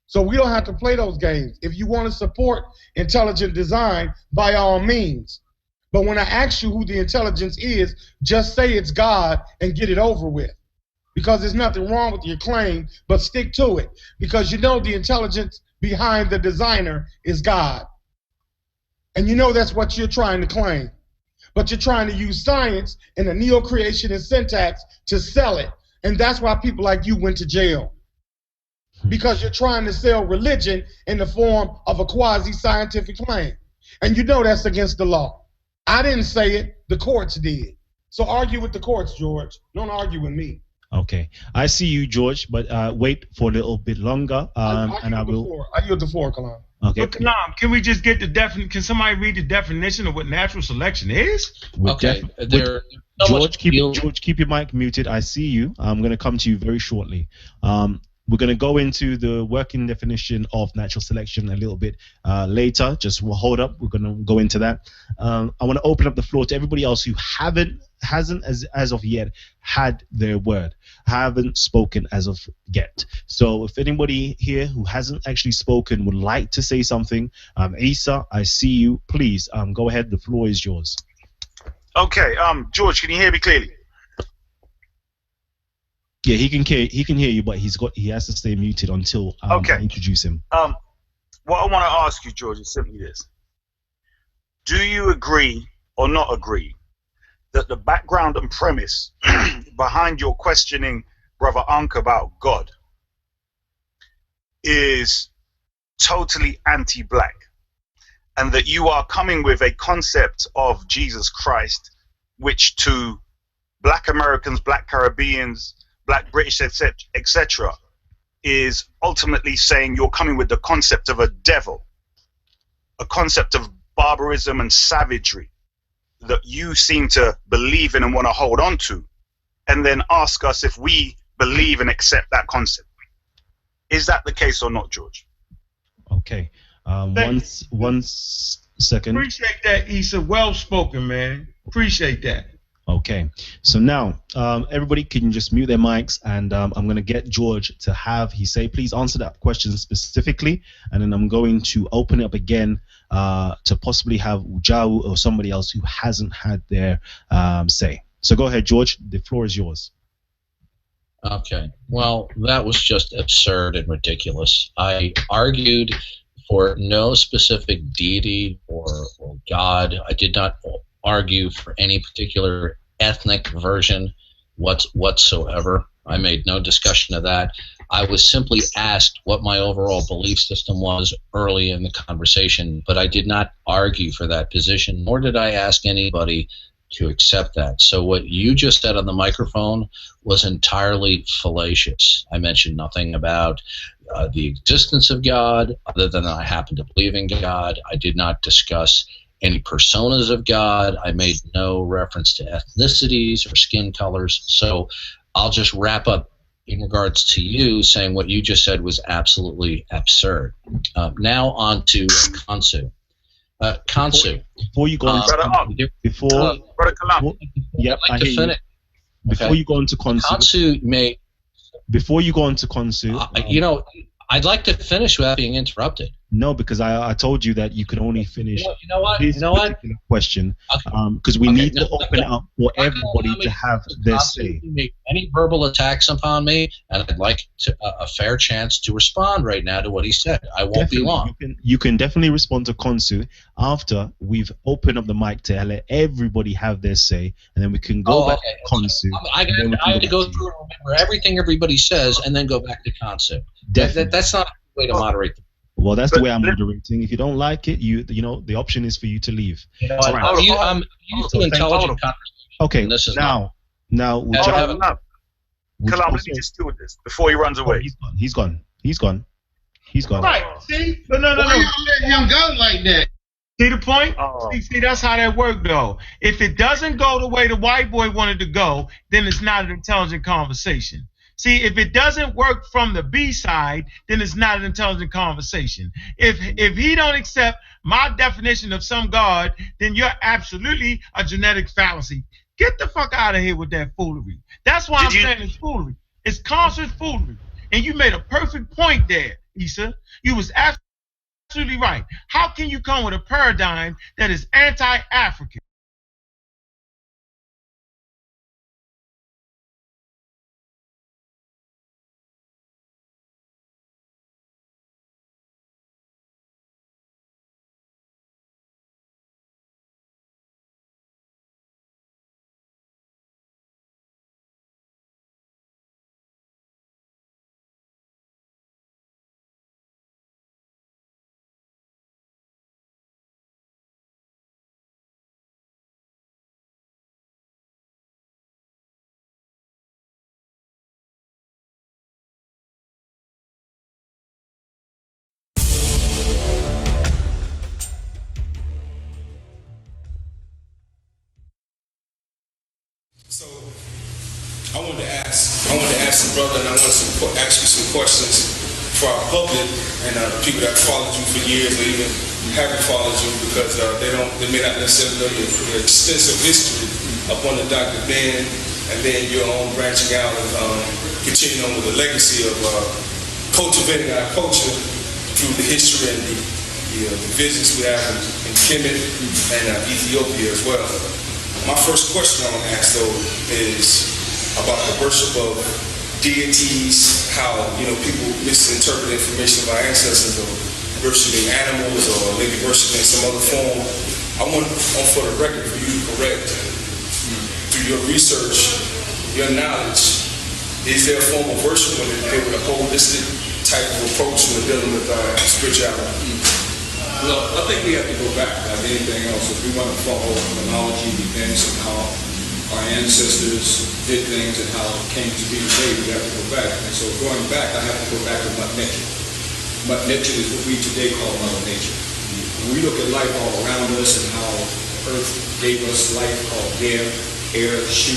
Speaker 16: So we don't have to play those games. If you want to support intelligent design, by all means. But when I ask you who the intelligence is, just say it's God and get it over with. Because there's nothing wrong with your claim, but stick to it. Because you know the intelligence behind the designer is God. And you know that's what you're trying to claim. But you're trying to use science and a neo-creationist syntax to sell it. And that's why people like you went to jail. Because you're trying to sell religion in the form of a quasi-scientific claim. And you know that's against the law. I didn't say it, the courts did. So argue with the courts, George. Don't argue with me.
Speaker 9: Okay, I see you, George, but wait for a little bit longer, and I will.
Speaker 16: I yield the floor, Kalam.
Speaker 9: Okay.
Speaker 11: But Kalam, can we just get the definition? Can somebody read the definition of what natural selection is?
Speaker 10: Okay,
Speaker 9: George, keep your mic muted. I see you. I'm going to come to you very shortly. We're going to go into the working definition of natural selection a little bit later. Just hold up. We're going to go into that. I want to open up the floor to everybody else who hasn't as of yet had their word, haven't spoken as of yet. So if anybody here who hasn't actually spoken would like to say something, Isa, I see you. Please go ahead. The floor is yours.
Speaker 12: Okay, George, can you hear me clearly?
Speaker 9: Yeah, he can hear you, but he has to stay muted until I introduce him.
Speaker 12: What I want to ask you, George, is simply this: do you agree or not agree that the background and premise behind your questioning Brother Ankh about God is totally anti-black, and that you are coming with a concept of Jesus Christ which to black Americans, black Caribbeans, black British, etc., is ultimately saying you're coming with the concept of a devil, a concept of barbarism and savagery that you seem to believe in and want to hold on to, and then ask us if we believe and accept that concept. Is that the case or not, George?
Speaker 9: Okay. One second.
Speaker 11: Appreciate that, Issa. Well spoken, man. Appreciate that.
Speaker 9: Okay, so now everybody can just mute their mics, and I'm going to get George to say, please answer that question specifically, and then I'm going to open it up again to possibly have Ujau or somebody else who hasn't had their say. So go ahead, George. The floor is yours.
Speaker 10: Okay. Well, that was just absurd and ridiculous. I argued for no specific deity or God. I did not argue for any particular ethnic version whatsoever. I made no discussion of that. I was simply asked what my overall belief system was early in the conversation, but I did not argue for that position, nor did I ask anybody to accept that. So what you just said on the microphone was entirely fallacious. I mentioned nothing about the existence of God, other than I happen to believe in God. I did not discuss any personas of God. I made no reference to ethnicities or skin colors. So I'll just wrap up in regards to you saying what you just said was absolutely absurd. Now on to Kansu. Kansu.
Speaker 9: Before you go on to Yep, I hear you. Before you go on to Kansu
Speaker 10: may.
Speaker 9: Before you go on to Kansu,
Speaker 10: you know, I'd like to finish without being interrupted.
Speaker 9: No, because I told you that you could only finish
Speaker 10: You know what?
Speaker 9: this particular question because we need to open it up for everybody to have their say.
Speaker 10: Make any verbal attacks upon me, and I'd like a fair chance to respond right now to what he said. I won't be long.
Speaker 9: You can definitely respond to Konsu after we've opened up the mic to let everybody have their say, and then we can go back to Konsu.
Speaker 10: I have to go through and remember everything everybody says, and then go back to Konsu. That's not a way to moderate the.
Speaker 9: Well, that's the way I'm moderating. If you don't like it, you know, the option is for you to leave.
Speaker 10: You know, I'm used to intelligent conversation.
Speaker 9: Okay,
Speaker 10: this is
Speaker 9: now,
Speaker 12: Kalam, let me just deal with this before he runs away.
Speaker 9: He's gone.
Speaker 11: Right, see? But no.
Speaker 16: Why y'all let him go like that?
Speaker 11: See the point? See, that's how that worked, though. If it doesn't go the way the white boy wanted to go, then it's not an intelligent conversation. See, if it doesn't work from the B side, then it's not an intelligent conversation. If he don't accept my definition of some God, then you're absolutely a genetic fallacy. Get the fuck out of here with that foolery. That's why I'm saying it's foolery. It's constant foolery. And you made a perfect point there, Issa. You was absolutely right. How can you come with a paradigm that is anti-African?
Speaker 17: So I wanted to ask the brother, and I wanted to ask you some questions for our public and people that followed you for years or even haven't followed you, because they may not necessarily know your extensive history up under Dr. Ben, and then your own branching out and continuing on with the legacy of cultivating our culture through the history and the visions we have in Kemet and Ethiopia as well. My first question I want to ask, though, is about the worship of deities, how people misinterpret information of our ancestors, or worshiping animals, or maybe worshiping some other form. I want for the record for you to correct, through your research, your knowledge, is there a form of worship when they would a holistic type of approach when dealing with spirituality?
Speaker 18: Well, I think we have to go back, like anything else. If we want to follow chronology, events, and how our ancestors did things and how it came to be today, we have to go back. And so going back, I have to go back to Mother Nature. Mother Nature is what we today call Mother Nature. When we look at life all around us and how the earth gave us life called air, shu,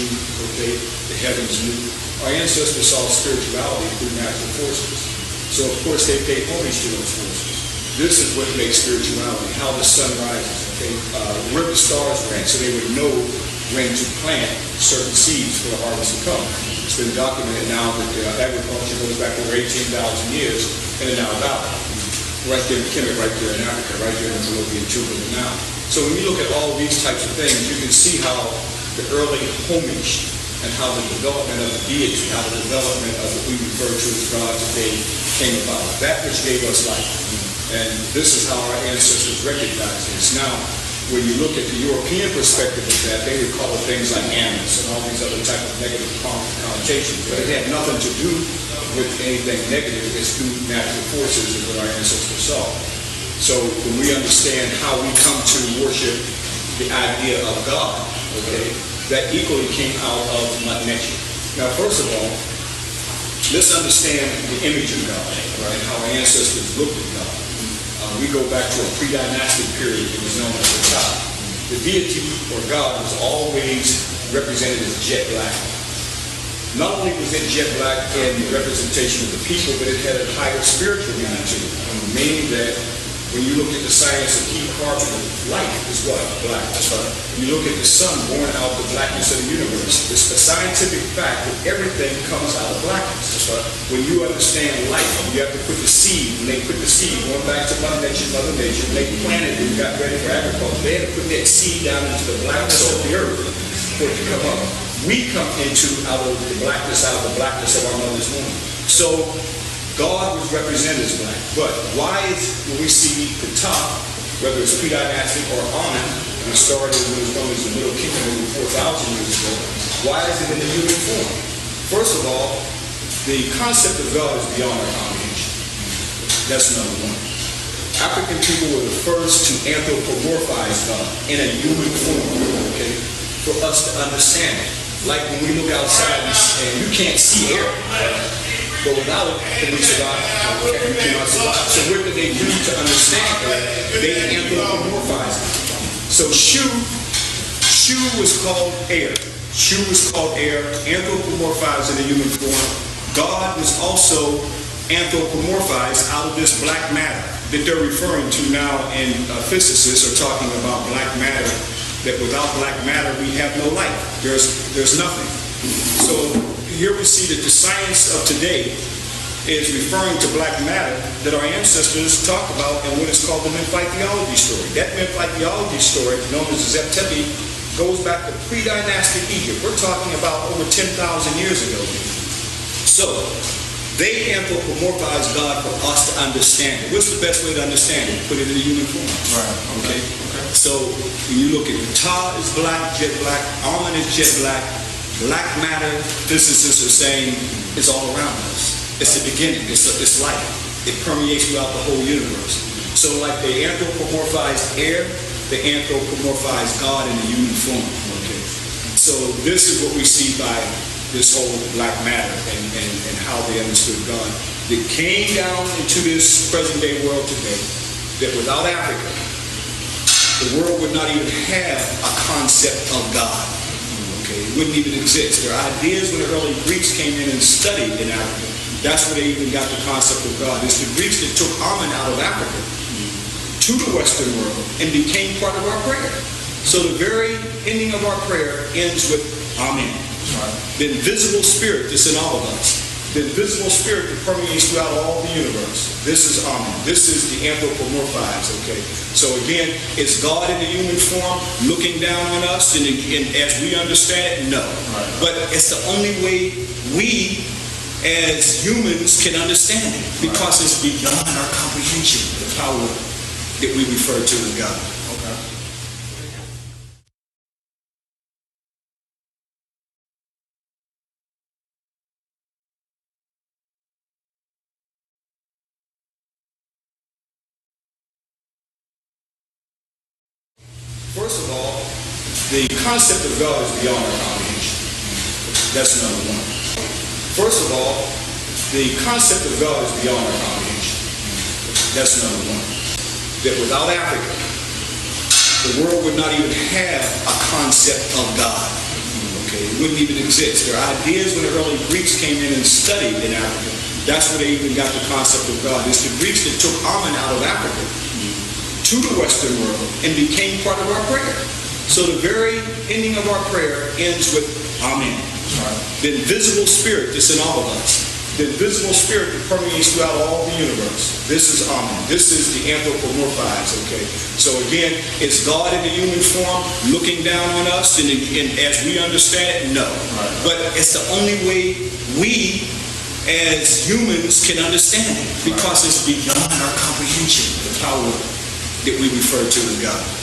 Speaker 18: okay, the heavens knew, our ancestors saw spirituality through natural forces. So of course they paid homage to those forces. This is what makes spirituality, how the sun rises, okay, where the stars ran, so they would know when to plant certain seeds for the harvest to come. It's been documented now that agriculture goes back over 18,000 years in the Nile Valley, right there in Kemet, right there in Africa, right there in the Ethiopian Chuba now. So when you look at all these types of things, you can see how the early homage and how the development of the deity, how the development of what we refer to as God today came about. That which gave us life. And this is how our ancestors recognized this. Now, when you look at the European perspective of that, they would call it things like animus and all these other type of negative connotations. But it had nothing to do with anything negative. It's through natural forces is what our ancestors saw. So when we understand how we come to worship the idea of God, okay, that equally came out of Mother Nature. Now, first of all, let's understand the image of God, right? How our ancestors looked at God. We go back to a pre-dynastic period that was known as the Ka. The deity or God was always represented as jet black. Not only was it jet black in the representation of the people, but it had a higher spiritual meaning to it. Meaning that when you look at the science of heat, carbon, light is what? Black. That's right. When you look at the sun born out of the blackness of the universe, it's a scientific fact that everything comes out of blackness. That's right. When you understand life, you have to put the seed. When they put the seed, going back to Mother Nature, they planted and got ready for agriculture. They had to put that seed down into the blackness of the earth for it to come up. We come out of the blackness of our mother's womb. So God was represented as black. But why is when we see the top, whether it's pre-dynastic or Amen, we started when it was known as the Middle Kingdom over 4,000 years ago, why is it in the human form? First of all, the concept of God is beyond our comprehension. That's number one. African people were the first to anthropomorphize God in a human form, okay, for us to understand it. Like when we look outside and you can't see air, but without it, can we survive? We cannot survive. So what did they do to understand that? They anthropomorphized it. So Shu was called air. Shu was called air, anthropomorphized in the human form. God was also anthropomorphized out of this black matter that they're referring to now, and physicists are talking about black matter, that without black matter we have no life. There's nothing. So here we see that the science of today is referring to black matter that our ancestors talk about in what is called the Memphite theology story. That Memphite theology story, known as the Zeptepi, goes back to pre-dynastic Egypt. We're talking about over 10,000 years ago. So they anthropomorphized God for us to understand it. What's the best way to understand it? Put it in a human form. Right. Okay. So when you look at the Ta is black, jet black, Amen is jet black. Black matter, physicists are saying, is all around us. It's the beginning. It's life. It permeates throughout the whole universe. So like they anthropomorphized air, they anthropomorphized God in a human form. Okay. So this is what we see by this whole black matter and how they understood God. That came down into this present day world today, that without Africa, the world would not even have a concept of God. Okay. Okay, it wouldn't even exist. Their ideas when the early Greeks came in and studied in Africa. That's where they even got the concept of God. It's the Greeks that took Amen out of Africa to the Western world and became part of our prayer. So the very ending of our prayer ends with Amen. The invisible spirit that's in all of us. The invisible spirit that permeates throughout all the universe. This is Amen. This is the anthropomorphized, okay? So again, is God in the human form looking down on us and as we understand it? No. But it's the only way we as humans can understand it because it's beyond our comprehension, the power that we refer to as God. First of all, the concept of God is beyond our comprehension. That's number one. First of all, the concept of God is beyond our comprehension. That's number one. That without Africa, the world would not even have a concept of God. Okay, it wouldn't even exist. Their ideas when the early Greeks came in and studied in Africa, that's where they even got the concept of God. It's the Greeks that took Amen out of Africa to the Western world and became part of our prayer. So the very ending of our prayer ends with Amen. The invisible spirit that's in all of us. The invisible spirit that permeates throughout all the universe. This is Amen. This is the anthropomorphized, okay? So again, is God in the human form looking down on us and as we understand it? No. But it's the only way we as humans can understand it because it's beyond our comprehension, the power that we refer to as God.